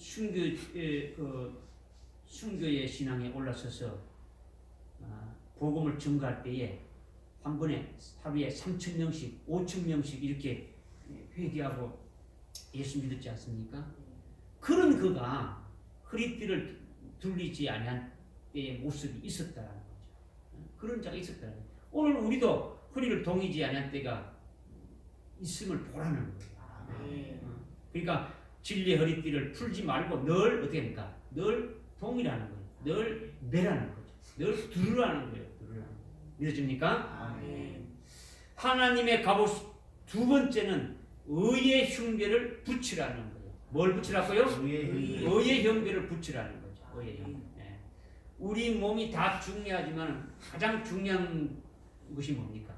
순교의 신앙에 올라서서 복음을 전가할 때에 한 번에 하루에 3,000명씩, 5,000명씩 이렇게 회개하고 예수 믿었지 않습니까? 그런 그가 허리띠를 둘리지 아니한 때의 모습이 있었다는 거죠. 그런 자가 있었다는 거죠. 오늘 우리도 허리를 동이지 아니한 때가 있음을 보라는 거예요. 그러니까 진리의 허리띠를 풀지 말고 늘 어떻게 합니까? 늘 동이라는 거예요. 늘 매라는 거죠. 늘 두르라는 거예요. 믿어집니까? 아멘. 하나님의 갑옷 두 번째는 의의 흉배를 붙이라는 거예요. 뭘 붙이라고요? 의의 흉배를 붙이라는 거죠. 의의 흉배. 우리 몸이 다 중요하지만 가장 중요한 것이 뭡니까?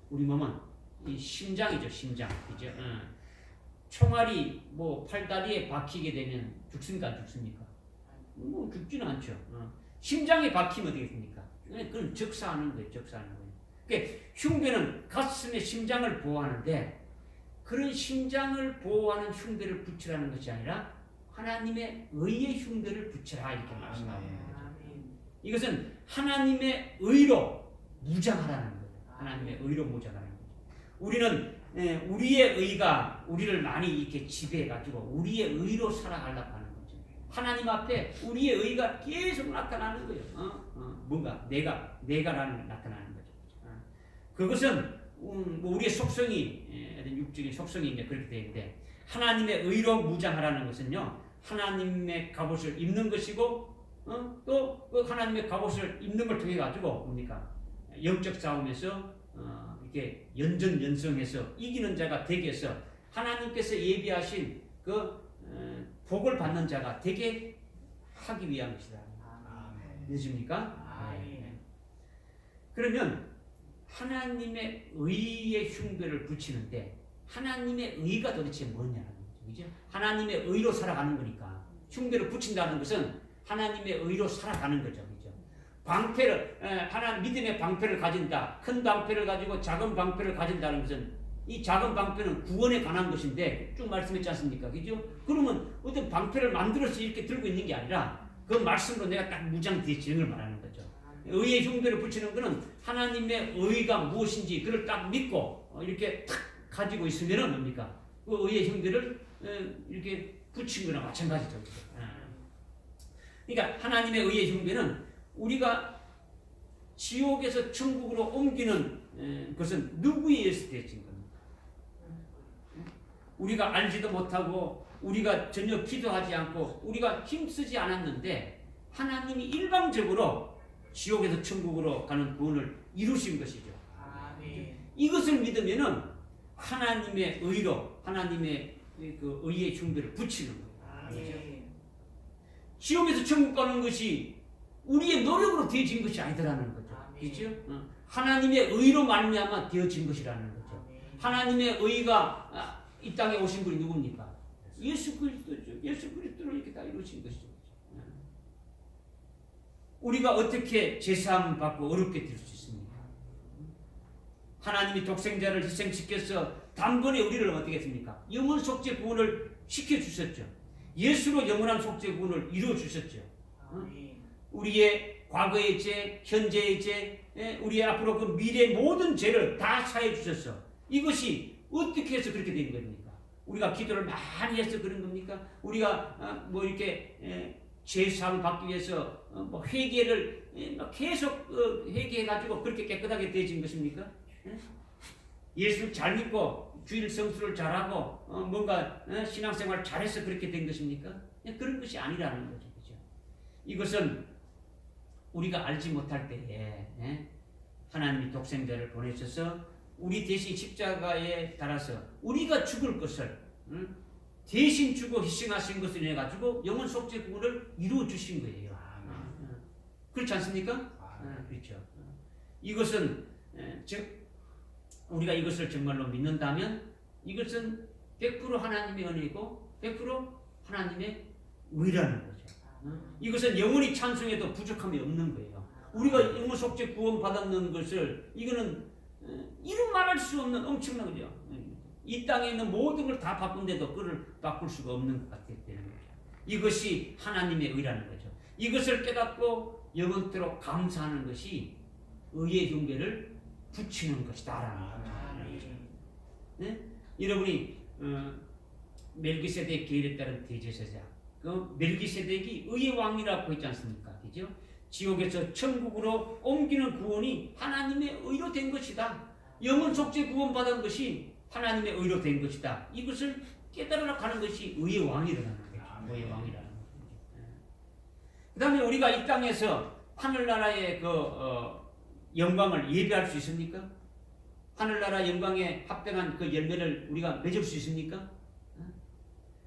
우리 몸은 이 심장이죠, 심장. 그죠? 총알이 뭐 팔다리에 박히게 되면 죽습니까, 안 죽습니까? 뭐 죽지는 않죠. 심장에 박히면 어떻게 됩니까? 그건 적사하는 거예요, 적사하는 거예요. 그러니까 흉배는 가슴의 심장을 보호하는데 그런 심장을 보호하는 흉배를 붙이라는 것이 아니라 하나님의 의의 흉배를 붙여라 이렇게 말씀합니다. 이것은 하나님의 의로 무장하라는 거예요. 하나님의 의로 무장하라는 거죠. 우리는 우리의 의가 우리를 많이 이렇게 지배해가지고 우리의 의로 살아가려고 하는 거죠. 하나님 앞에 우리의 의가 계속 나타나는 거예요. 뭔가 내가라는 나타나는 거죠. 그것은 우리의 속성이 육적인 속성이 이제 그렇게 되는데 하나님의 의로 무장하라는 것은요 하나님의 갑옷을 입는 것이고 또 그 하나님의 갑옷을 입는 걸 통해 가지고 뭡니까 영적 싸움에서 이렇게 연전연승해서 이기는 자가 되게 해서 하나님께서 예비하신 그 복을 받는 자가 되게 하기 위한 것이다. 믿으십니까? 네. 그러면 하나님의 의의 흉배를 붙이는데 하나님의 의가 도대체 뭐냐는 거죠. 하나님의 의로 살아가는 거니까 흉배를 붙인다는 것은 하나님의 의로 살아가는 거죠. 그죠? 방패를 하나님 믿음의 방패를 가진다. 큰 방패를 가지고 작은 방패를 가진다는 것은 이 작은 방패는 구원에 관한 것인데 쭉 말씀했지 않습니까? 그죠? 그러면 어떤 방패를 만들어서 이렇게 들고 있는 게 아니라 그 말씀으로 내가 딱 무장되어지는 걸 말하는 거죠. 의의 흉배를 붙이는 것은 하나님의 의가 무엇인지 그걸 딱 믿고 이렇게 탁 가지고 있으면은 뭡니까? 그 의의 흉배를 이렇게 붙인 거나 마찬가지죠. 그러니까 하나님의 의의 흉배는 우리가 지옥에서 천국으로 옮기는 것은 누구에 의해서 되어진 겁니까? 우리가 알지도 못하고 우리가 전혀 기도하지 않고 우리가 힘쓰지 않았는데 하나님이 일방적으로 지옥에서 천국으로 가는 구원을 이루신 것이죠. 이것을 믿으면은 하나님의 의로 하나님의 그 의의 흉배를 붙이는 거예요. 지옥에서 천국 가는 것이 우리의 노력으로 되어진 것이 아니더라는 거죠. 그렇죠? 하나님의 의로 말미암아 되어진 것이라는 거죠. 하나님의 의가 이 땅에 오신 분이 누굽니까? 예수 그리스도죠. 예수 그리스도로 이렇게 다 이루어진 것이죠. 우리가 어떻게 제사함 받고 어렵게 될 수 있습니까? 하나님이 독생자를 희생시켜서 단번에 우리를 어떻게 했습니까? 영원 속죄 구원을 시켜주셨죠. 예수로 영원한 속죄 구원을 이루어주셨죠. 우리의 과거의 죄, 현재의 죄, 우리의 앞으로 그 미래의 모든 죄를 다 사해 주셨어. 이것이 어떻게 해서 그렇게 된 겁니까? 우리가 기도를 많이 해서 그런 겁니까? 우리가 뭐 이렇게 죄사함을 받기 위해서 뭐 회개를 계속 회개해가지고 그렇게 깨끗하게 되어진 것입니까? 예수를 잘 믿고 주일 성수를 잘하고 뭔가 신앙생활을 잘해서 그렇게 된 것입니까? 그런 것이 아니라는 거죠. 그죠? 이것은 우리가 알지 못할 때에 하나님이 독생자를 보내셔서 우리 대신 십자가에 달아서 우리가 죽을 것을 대신 주고 희생하신 것을 인해 가지고 영원 속죄 구원을 이루어 주신 거예요. 그렇지 않습니까? 그렇죠. 이것은 즉 우리가 이것을 정말로 믿는다면 이것은 100% 하나님의 은혜이고 100% 하나님의 의라는 거죠. 이것은 영원히 찬송해도 부족함이 없는 거예요. 우리가 영원 속죄 구원 받았는 것을 이거는 이루 말할 수 없는 엄청난 거죠. 이 땅에 있는 모든 걸 다 바꾼데도 그를 바꿀 수가 없는 것 같기 때문에 이것이 하나님의 의라는 거죠. 이것을 깨닫고 영원토록 감사하는 것이 의의 흉배를 붙이는 것이다라는 거죠. 네? 여러분이 멜기세덱 계율에 따른 대제사장, 그 멜기세덱이 의의 왕이라고 했지 않습니까? 그죠? 지옥에서 천국으로 옮기는 구원이 하나님의 의로 된 것이다. 영원 속죄 구원 받은 것이 하나님의 의로 된 것이다. 이것을 깨달으러 가는 것이 의의 왕이라는 거죠. 의의 왕이라는 거죠. 그 다음에 우리가 이 땅에서 하늘나라의 그 영광을 예배할 수 있습니까? 하늘나라 영광에 합당한 그 열매를 우리가 맺을 수 있습니까?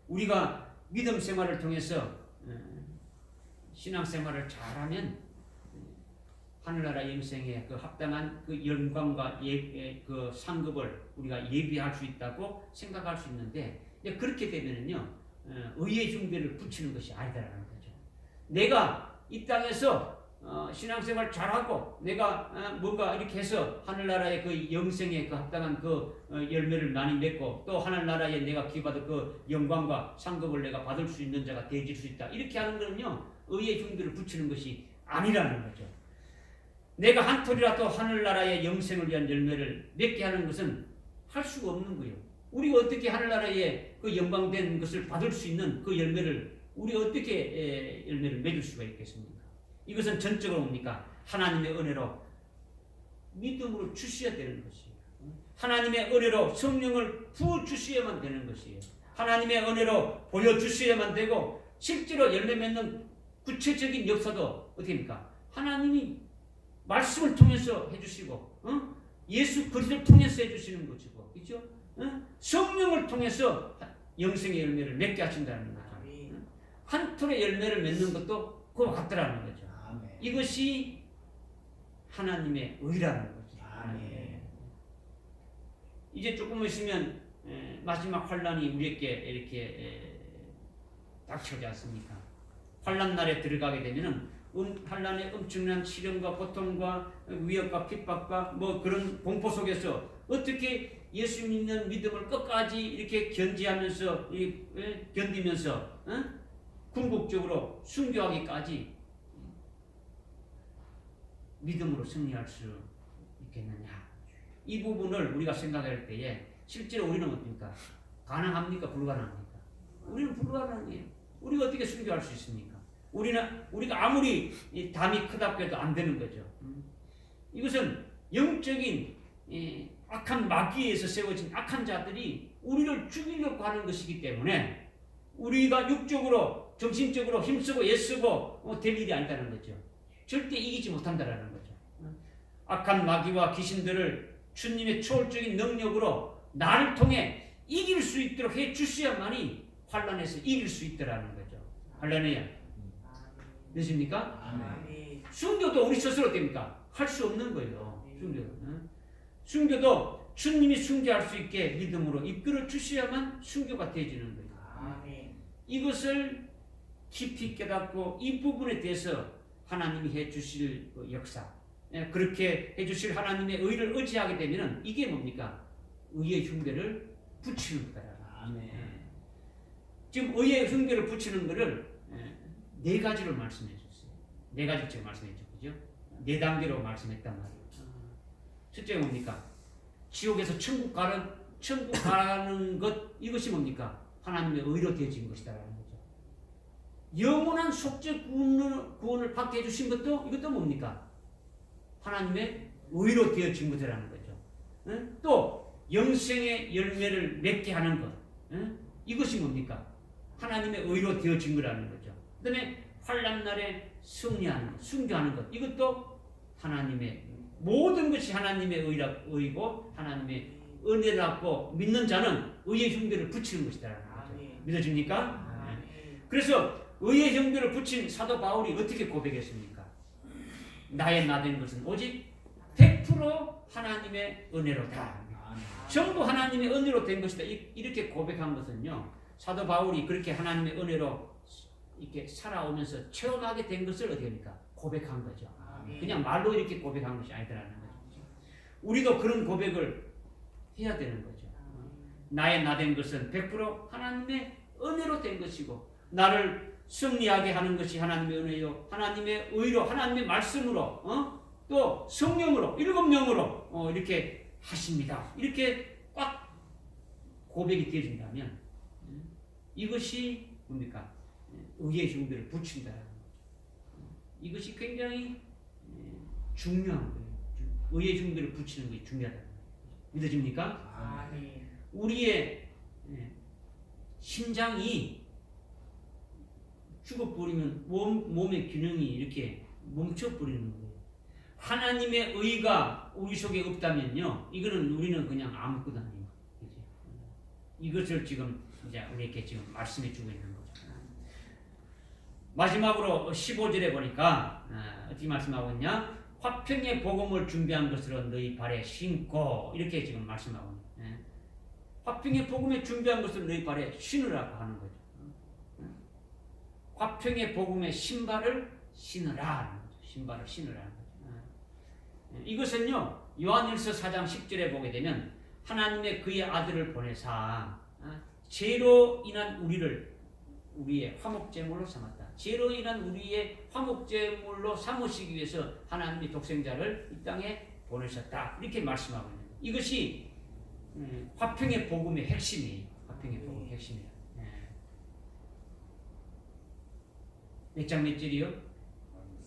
우리가 믿음 생활을 통해서 신앙생활을 잘하면 하늘나라 영생에 그 합당한 그 영광과 그 상급을 우리가 예비할 수 있다고 생각할 수 있는데 그렇게 되면은요 의의 흉배를 붙이는 것이 아니다라는 거죠. 내가 이 땅에서 신앙생활 잘하고 내가 뭔가 이렇게 해서 하늘나라의 그 영생에 그 합당한 그 열매를 많이 맺고 또 하늘나라에 내가 기받을 그 영광과 상급을 내가 받을 수 있는 자가 되어질 수 있다. 이렇게 하는 거는요, 의의 흉들을 붙이는 것이 아니라는 거죠. 내가 한 톨이라도 하늘나라의 영생을 위한 열매를 맺게 하는 것은 할 수가 없는 거예요. 우리가 어떻게 하늘나라의 그 영광된 것을 받을 수 있는 그 열매를 우리가 어떻게 열매를 맺을 수가 있겠습니까? 이것은 전적으로 뭡니까? 하나님의 은혜로 믿음으로 주셔야 되는 것이에요. 하나님의 은혜로 성령을 부어주셔야만 되는 것이에요. 하나님의 은혜로 보여주셔야만 되고 실제로 열매 맺는 구체적인 역사도 어떻게 합니까? 하나님이 말씀을 통해서 해주시고 예수 그리스도를 통해서 해주시는 것이고 그렇죠? 성령을 통해서 영생의 열매를 맺게 하신다는 거죠. 한 톨의 열매를 맺는 것도 그와 같더라는 거죠. 이것이 하나님의 의라는 거죠. 이제 조금 있으면 마지막 환란이 우리에게 이렇게 닥쳐오지 않습니까? 환란 날에 들어가게 되면은 환란의 엄청난 시련과 고통과 위협과 핍박과 뭐 그런 공포 속에서 어떻게 예수 믿는 믿음을 끝까지 이렇게 견지하면서 견디면서 궁극적으로 순교하기까지 믿음으로 승리할 수 있겠느냐? 이 부분을 우리가 생각할 때에 실제로 우리는 어떻습니까? 가능합니까? 불가능합니까? 우리는 불가능해요. 우리가 어떻게 순교할 수 있습니까? 우리가 아무리 담이 크다고 해도 안 되는 거죠. 이것은 영적인 악한 마귀에서 세워진 악한 자들이 우리를 죽이려고 하는 것이기 때문에 우리가 육적으로 정신적으로 힘쓰고 애쓰고 될 일이 아니다는 거죠. 절대 이기지 못한다라는 거죠. 악한 마귀와 귀신들을 주님의 초월적인 능력으로 나를 통해 이길 수 있도록 해 주셔야만이 환란에서 이길 수 있다라는 거죠. 할렐루야. 되십니까? 순교도 우리 스스로 됩니까? 할 수 없는 거예요. 순교도 주님이 순교할 수 있게 믿음으로 이끌어 주셔야만 순교가 되어지는 거예요. 이것을 깊이 깨닫고 이 부분에 대해서 하나님이 해주실 역사, 그렇게 해주실 하나님의 의를 의지하게 되면 이게 뭡니까? 의의 흉배를 붙이는 거다. 지금 의의 흉배를 붙이는 것을 네 가지로 말씀해 줬어요. 네 가지 제가 말씀해 줬죠. 네 단계로 말씀했단 말이에요. 첫째가 뭡니까? 지옥에서 천국 가는 것, 이것이 뭡니까? 하나님의 의로 되어진 것이다라는 거죠. 영원한 속죄 구원을 받게 해주신 것도 이것도 뭡니까? 하나님의 의로 되어진 것이라는 거죠. 또 영생의 열매를 맺게 하는 것, 이것이 뭡니까? 하나님의 의로 되어진 거라는 거죠. 그 다음에 환난 날에 승리하는 것, 순교하는 것, 이것도 하나님의 모든 것이 하나님의 의고 하나님의 은혜라고 믿는 자는 의의 흉배를 붙이는 것이다라는 거죠. 믿어집니까? 그래서 의의 흉배를 붙인 사도 바울이 어떻게 고백했습니까? 나의 나된 것은 오직 100% 하나님의 은혜로다. 전부 하나님의 은혜로 된 것이다. 이렇게 고백한 것은요, 사도 바울이 그렇게 하나님의 은혜로 이렇게 살아오면서 체험하게 된 것을 어떻게 합니까? 고백한 거죠. 그냥 말로 이렇게 고백한 것이 아니더라는 거죠. 우리도 그런 고백을 해야 되는 거죠. 나의 나된 것은 100% 하나님의 은혜로 된 것이고 나를 승리하게 하는 것이 하나님의 은혜요, 하나님의 의로, 하나님의 말씀으로, 또 성령으로, 7명으로 이렇게 하십니다. 이렇게 꽉 고백이 되어진다면 이것이 뭡니까? 의의 흉배를 붙인다는 거죠. 이것이 굉장히 중요한 거예요. 의의 흉배를 붙이는 것이 중요하다는 거예요. 믿어집니까? 우리의 심장이 죽어버리면 몸의 기능이 이렇게 멈춰버리는 거예요. 하나님의 의가 우리 속에 없다면요, 이거는 우리는 그냥 아무것도 아니에요. 이것을 지금 이제 우리에게 지금 말씀해 주고 있는 거죠. 마지막으로 15절에 보니까 어떻게 말씀하고 있냐? 화평의 복음을 준비한 것으로 너희 발에 신고, 이렇게 지금 말씀하고 있네요. 화평의 복음을 준비한 것을 너희 발에 신으라고 하는 거죠. 화평의 복음의 신발을 신으라. 신발을 신으라는 거죠. 이것은요 요한일서 4장 10절에 보게 되면 하나님의 그의 아들을 보내사 죄로 인한 우리의 화목제물로 삼았다. 죄로 인한 우리의 화목제물로 삼으시기 위해서 하나님이 독생자를 이 땅에 보내셨다. 이렇게 말씀하고 있는 거예요. 이것이 화평의 복음의 핵심이에요. 화평의 복음의 핵심이에요. 몇 장 몇 절이요?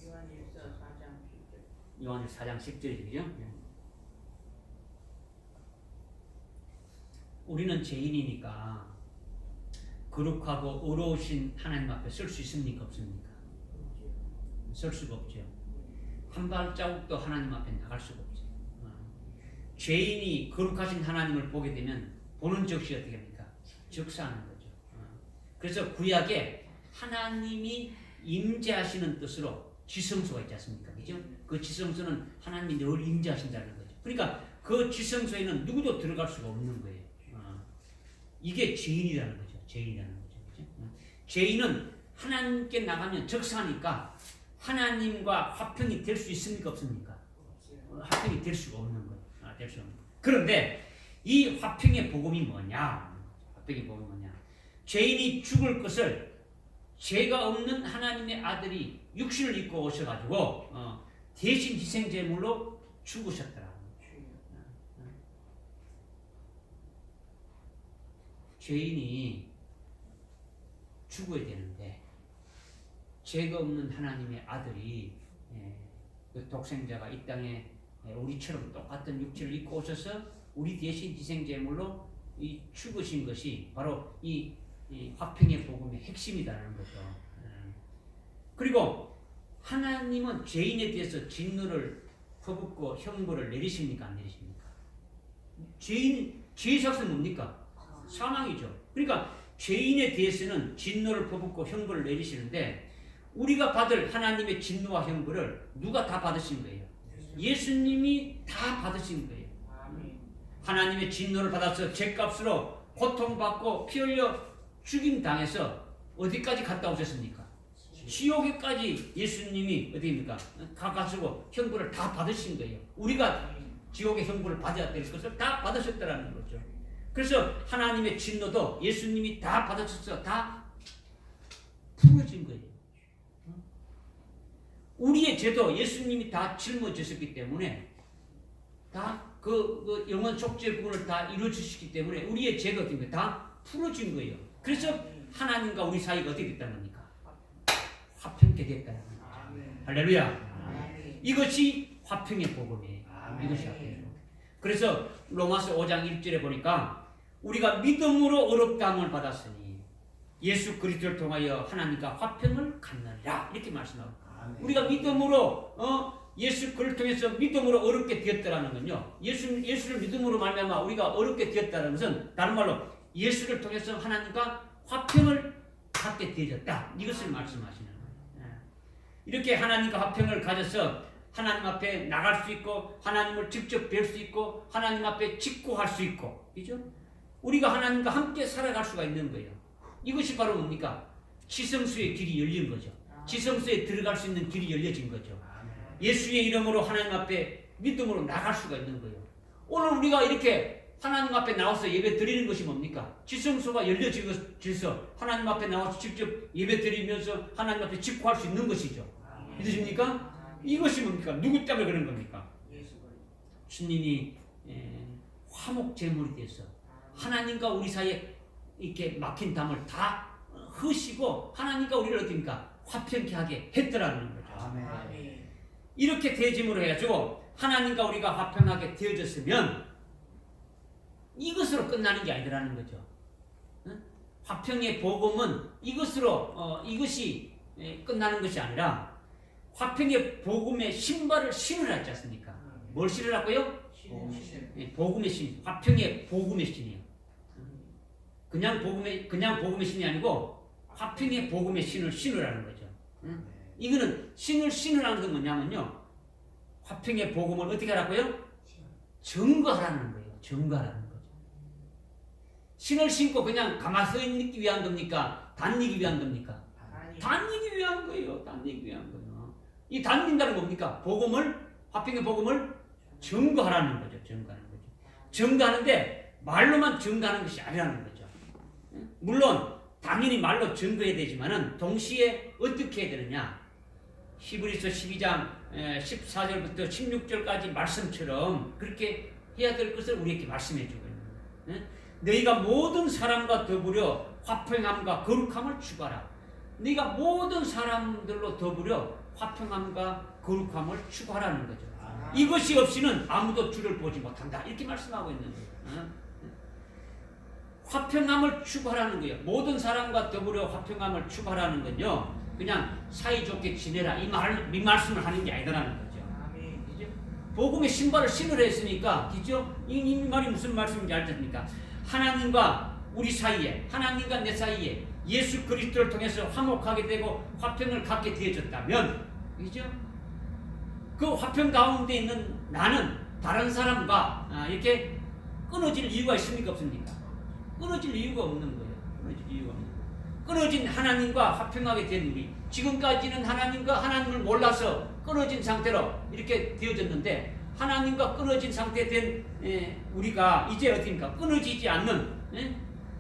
요한일서 4장 10절. 요한일서 4장 10절이죠. 우리는 죄인이니까 거룩하고 의로우신 하나님 앞에 설 수 있습니까? 없습니까? 설 수가 없죠. 한 발자국도 하나님 앞에 나갈 수가 없죠. 죄인이 거룩하신 하나님을 보게 되면 보는 즉시 어떻게 합니까? 즉사하는 거죠. 그래서 구약에 하나님이 임재하시는 뜻으로 지성소가 있지 않습니까? 그죠? 그 지성소는 하나님이 늘 임재하신다는 거죠. 그러니까 그 지성소에는 누구도 들어갈 수가 없는 거예요. 이게 죄인이라는 거죠. 죄인이라는 거죠. 그죠? 죄인은 하나님께 나가면 적사하니까 하나님과 화평이 될 수 있습니까? 없습니까? 화평이 될 수가 없는 거예요. 될 수 없는 거예요. 그런데 이 화평의 복음이 뭐냐? 화평의 복음이 뭐냐? 죄인이 죽을 것을 죄가 없는 하나님의 아들이 육신을 입고 오셔가지고 대신 희생제물로 죽으셨더라. 죄인이 죽어야 되는데 죄가 없는 하나님의 아들이 그 독생자가 이 땅에 우리처럼 똑같은 육체를 입고 오셔서 우리 대신 희생제물로 이 죽으신 것이 바로 이 화평의 복음의 핵심이라는 거죠. 그리고 하나님은 죄인에 대해서 진노를 퍼붓고 형벌을 내리십니까? 안 내리십니까? 죄의 삭은 뭡니까? 사망이죠. 그러니까 죄인에 대해서는 진노를 퍼붓고 형벌을 내리시는데 우리가 받을 하나님의 진노와 형벌을 누가 다 받으신 거예요? 예수님이 다 받으신 거예요. 하나님의 진노를 받아서 죄값으로 고통받고 피 흘려 죽임 당해서 어디까지 갔다 오셨습니까? 지옥에까지 예수님이 어디입니까? 가가지고 형벌을 다 받으신 거예요. 우리가 지옥의 형벌을 받아야 될 것을 다 받으셨다라는 거죠. 그래서 하나님의 진노도 예수님이 다 받으셔서 다 풀어진 거예요. 우리의 죄도 예수님이 다 짊어지셨기 때문에 다 그 영원 속죄 구원을 다 이루어주시기 때문에 우리의 죄가 어떻게 다 풀어진 거예요. 그래서 하나님과 우리 사이가 어떻게 됐다는 겁니까? 화평케 됐다는 거예요. 할렐루야. 이것이 화평의 복음이에요. 이것이 화평의 복음. 그래서 로마서 5장 1절에 보니까 우리가 믿음으로 의롭다함을 받았으니 예수 그리스도를 통하여 하나님과 화평을 갖느니라 이렇게 말씀하고 우리가 믿음으로 예수 그를 통해서 믿음으로 어렵게 되었다라는 건요. 예수를 믿음으로 말미암아 우리가 어렵게 되었다는 것은 다른 말로 예수를 통해서 하나님과 화평을 갖게 되었다. 이것을 말씀하시는 거예요. 이렇게 하나님과 화평을 가져서 하나님 앞에 나갈 수 있고 하나님을 직접 뵐 수 있고 하나님 앞에 직구할 수 있고 그죠? 우리가 하나님과 함께 살아갈 수가 있는 거예요. 이것이 바로 뭡니까? 지성소의 길이 열린 거죠. 지성소에 들어갈 수 있는 길이 열려진 거죠. 예수의 이름으로 하나님 앞에 믿음으로 나갈 수가 있는 거예요. 오늘 우리가 이렇게 하나님 앞에 나와서 예배 드리는 것이 뭡니까? 지성소가 열려져서 하나님 앞에 나와서 직접 예배 드리면서 하나님 앞에 직구할 수 있는 것이죠. 믿으십니까? 이것이 뭡니까? 누구 때문에 그런 겁니까? 주님이 화목제물이 돼서 하나님과 우리 사이에 이렇게 막힌 담을 다 허시고 하나님과 우리를 어떻습니까? 화평케 하게 했더라는 거죠. 아멘. 이렇게 되짐으로 해가지고 하나님과 우리가 화평하게 되어졌으면 이것으로 끝나는 게 아니라는 거죠. 화평의 복음은 이것이 끝나는 것이 아니라 화평의 복음의 신발을 신으라 했지 않습니까? 뭘 신으라고요? 복음의 신, 화평의 복음의 신이에요. 그냥 복음의 신이 아니고 화평의 복음의 신을 신으라는 거죠. 이거는 신을 신으라는 건 뭐냐면요. 화평의 복음을 어떻게 하라고요? 증거하라는 거예요. 증거하라는 거죠. 신을 신고 그냥 가만히 서 있기 위한 겁니까? 다니기 위한 겁니까? 다니기 위한 거예요. 다니기 위한 거예요. 이 다민다는 뭡니까? 복음을, 화평의 복음을 증거하라는 거죠. 증거하는 거죠. 증거하는데 말로만 증거하는 것이 아니라는 거죠. 물론 당연히 말로 증거해야 되지만은 동시에 어떻게 해야 되느냐? 히브리서 12장 14절부터 16절까지 말씀처럼 그렇게 해야 될 것을 우리에게 말씀해 주고 있는 거예요. 너희가 모든 사람과 더불어 화평함과 거룩함을 추구하라. 너희가 모든 사람들로 더불어 화평함과 거룩함을 추구하라는 거죠. 이것이 없이는 아무도 주를 보지 못한다. 이렇게 말씀하고 있는 거예요. 화평함을 추구하라는 거예요. 모든 사람과 더불어 화평함을 추구하라는 건요, 그냥 사이좋게 지내라 이 말씀을 하는 게 아니라는 거죠. 그죠? 복음의 신발을 신으라 했으니까, 그죠? 이 말이 무슨 말씀인지 알겠습니까? 하나님과 우리 사이에, 하나님과 내 사이에 예수 그리스도를 통해서 화목하게 되고 화평을 갖게 되어졌다면, 그죠? 그 화평 가운데 있는 나는 다른 사람과 이렇게 끊어질 이유가 있습니까? 없습니까? 끊어질 이유가 없는 거예요. 끊어질 이유가 없는 거예요. 끊어진 하나님과 화평하게 된 우리, 지금까지는 하나님과 하나님을 몰라서 끊어진 상태로 이렇게 되어졌는데, 하나님과 끊어진 상태 된 우리가 이제 어떻습니까? 끊어지지 않는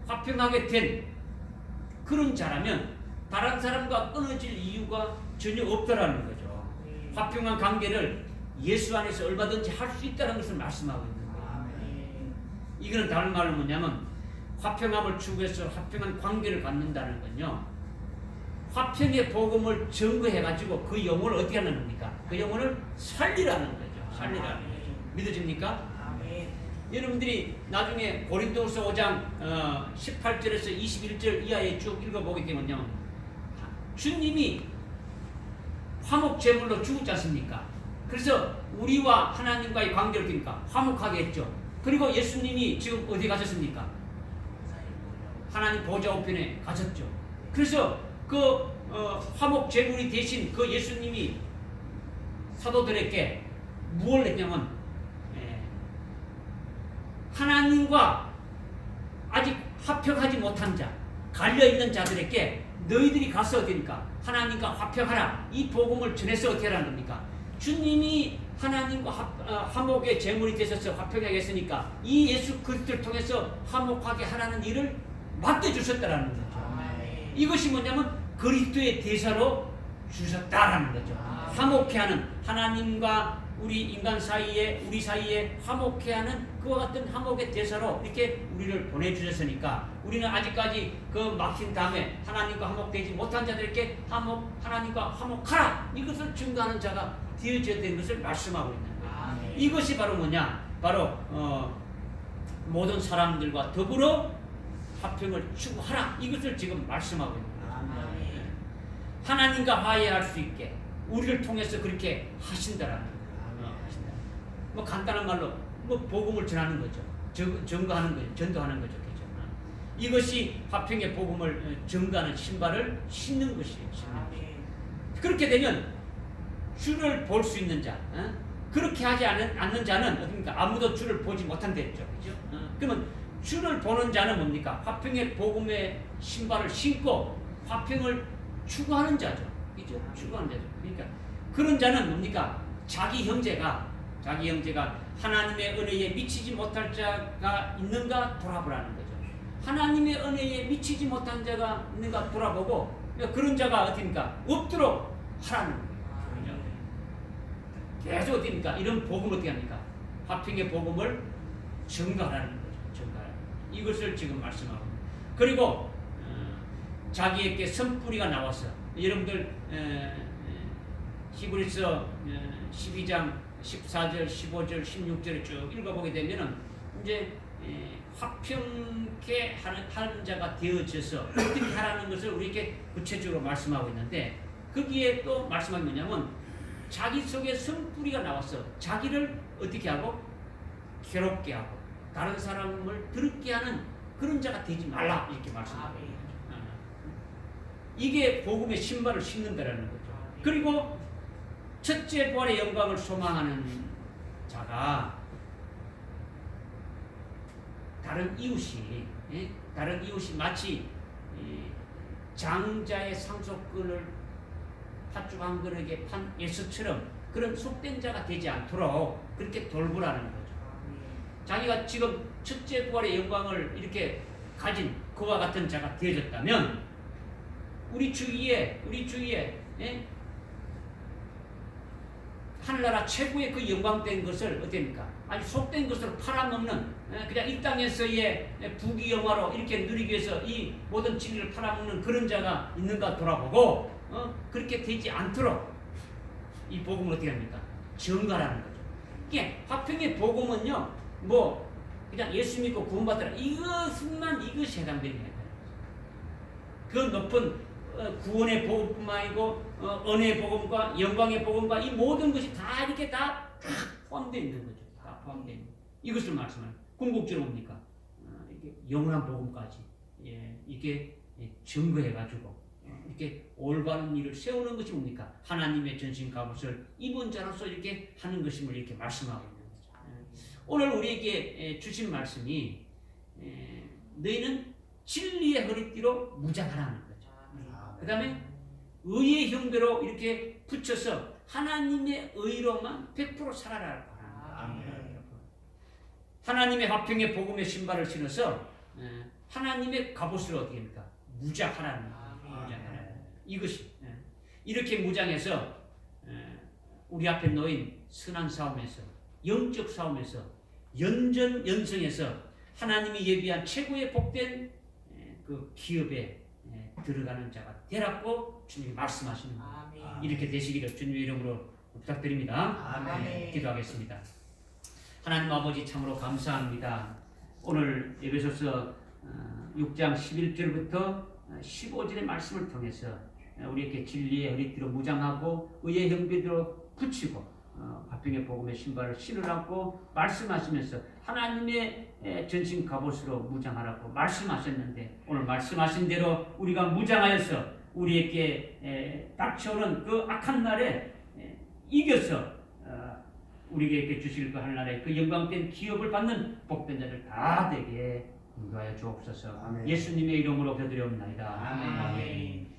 화평하게 된 그런 자라면 다른 사람과 끊어질 이유가 전혀 없다라는 거죠. 화평한 관계를 예수 안에서 얼마든지 할 수 있다는 것을 말씀하고 있는 거예요. 이거는 다른 말로 뭐냐면, 화평함을 추구해서 화평한 관계를 갖는다는 건요, 화평의 복음을 증거해가지고 그 영혼을 어떻게 하는 겁니까? 그 영혼을 살리라는 거죠. 살리라는 거죠. 믿어집니까? 여러분들이 나중에 고린도후서 5장 18절에서 21절 이하에 쭉 읽어보게 되면요, 주님이 화목 제물로 죽었지 않습니까? 그래서 우리와 하나님과의 관계를 어떻습니까? 화목하게 했죠. 그리고 예수님이 지금 어디 가셨습니까? 하나님 보좌 우편에 가셨죠. 그래서 그 화목 제물이 되신 그 예수님이 사도들에게 무엇을 했냐면, 하나님과 아직 화평하지 못한 자, 갈려있는 자들에게 너희들이 가서 어디니까 하나님과 화평하라, 이 복음을 전해서 어떻게 하라는 겁니까? 주님이 하나님과 화목의 제물이 되셔서 화평하게 했으니까 이 예수 그리스도를 통해서 화목하게 하라는 일을 맡겨주셨다라는 거죠. 이것이 뭐냐면 그리스도의 대사로 주셨다라는 거죠. 화목해 하는, 하나님과 우리 인간 사이에, 우리 사이에 화목해 하는 그와 같은 화목의 대사로 이렇게 우리를 보내주셨으니까, 우리는 아직까지 그 막힌 다음에 하나님과 화목되지 못한 자들에게 하나님과 화목하라, 이것을 증거하는 자가 되어져야 되는 것을 말씀하고 있는 거예요. 이것이 바로 뭐냐? 바로 모든 사람들과 더불어 화평을 추구하라, 이것을 지금 말씀하고 있는 거예요. 하나님과 화해할 수 있게 우리를 통해서 그렇게 하신다라는 거예요. 뭐 간단한 말로 뭐 복음을 전하는 거죠. 증거하는 거죠. 전도하는 거죠. 그죠? 이것이 화평의 복음을 증거하는 신발을 신는 것이에요. 그렇게 되면 주를 볼 수 있는 자, 그렇게 하지 않는 자는 어떻습니까? 아무도 주를 보지 못한다 했죠. 그죠? 그러면 주를 보는 자는 뭡니까? 화평의 복음의 신발을 신고 화평을 추구하는 자죠. 그죠? 추구하는 자죠. 그러니까 그런 자는 뭡니까? 자기 형제가 하나님의 은혜에 미치지 못할 자가 있는가 돌아보라는 거죠. 하나님의 은혜에 미치지 못한 자가 있는가 돌아보고, 그런 자가 어떻습니까? 없도록 하라는 거예요. 계속 어떻습니까? 이런 복음을 어떻게 합니까? 화평의 복음을 증거하라는 거죠. 증거하라. 이것을 지금 말씀하고, 그리고 자기에게 선뿌리가 나와서, 여러분들 히브리서 12장 14절, 15절, 16절을 쭉 읽어보게 되면은 이제 화평케 하는 자가 되어져서 어떻게 하라는 것을 우리에게 구체적으로 말씀하고 있는데, 거기에 또 말씀하는 뭐냐면, 자기 속에 선뿌리가 나와서 자기를 어떻게 하고? 괴롭게 하고 다른 사람을 더럽게 하는 그런 자가 되지 말라, 이렇게 말씀하고 있는 거죠. 이게 복음의 신발을 신는다라는 거죠. 그리고 첫째 부활의 영광을 소망하는 자가 다른 이웃이 마치 장자의 상속권을 팥죽 한 그릇에 판 예수처럼 그런 속된 자가 되지 않도록 그렇게 돌보라는 거죠. 자기가 지금 첫째 부활의 영광을 이렇게 가진 그와 같은 자가 되어졌다면 우리 주위에 예? 하늘나라 최고의 그 영광된 것을 어떻습니까? 아주 속된 것으로 팔아먹는 그냥 이 땅에서의 부귀영화로 이렇게 누리기 위해서 이 모든 진리를 팔아먹는 그런 자가 있는가 돌아보고 그렇게 되지 않도록 이 복음을 어떻게 합니까? 증거라는 거죠. 이게 화평의 복음은요, 뭐 그냥 예수 믿고 구원받으라 이것이 해당되는 거예요. 그 높은 구원의 복음뿐만 아니고 은혜의 복음과 영광의 복음과 이 모든 것이 다 이렇게 다 포함되어 있는 거죠. 다 포함되어 있는 이것을 말씀하는 궁극적으로 뭡니까? 이게 영원한 복음까지 이게 증거해가지고 이렇게 올바른 일을 세우는 것이 뭡니까? 하나님의 전신 갑옷을 입은 자로서 이렇게 하는 것임을 이렇게 말씀하고 있는 거죠. 오늘 우리에게 주신 말씀이 너희는 진리의 허리띠로 무장하라는 거죠. 그 다음에 의의 형배로 이렇게 붙여서 하나님의 의로만 100% 살아라고 하는 거예요. 하나님의 화평의 복음의 신발을 신어서 하나님의 갑옷을 어떻게 합니까? 무장하라는 거예요. 이것이 이렇게 무장해서 우리 앞에 놓인 선한 싸움에서 영적 싸움에서 연전연승에서 하나님이 예비한 최고의 복된 그 기업에 들어가는 자가 되라고 주님이 말씀하시는 거예요. 이렇게 되시기를 주님의 이름으로 부탁드립니다. 아멘. 기도하겠습니다. 하나님 아버지 참으로 감사합니다. 오늘 에베소서 6장 11절부터 15절의 말씀을 통해서 우리에게 진리의 허리띠로 무장하고 의의 형배로 붙이고 화평의 복음의 신발을 신으라고 말씀하시면서 하나님의 전신 갑옷으로 무장하라고 말씀하셨는데 오늘 말씀하신 대로 우리가 무장하여서 우리에게 닥쳐오는 그 악한 날에 이겨서 우리에게 주실 그 하늘나라의 그 영광된 기업을 받는 복된 자들 다 되게 인도하여 주옵소서. 아멘. 예수님의 이름으로 기도드리옵나이다. 아멘.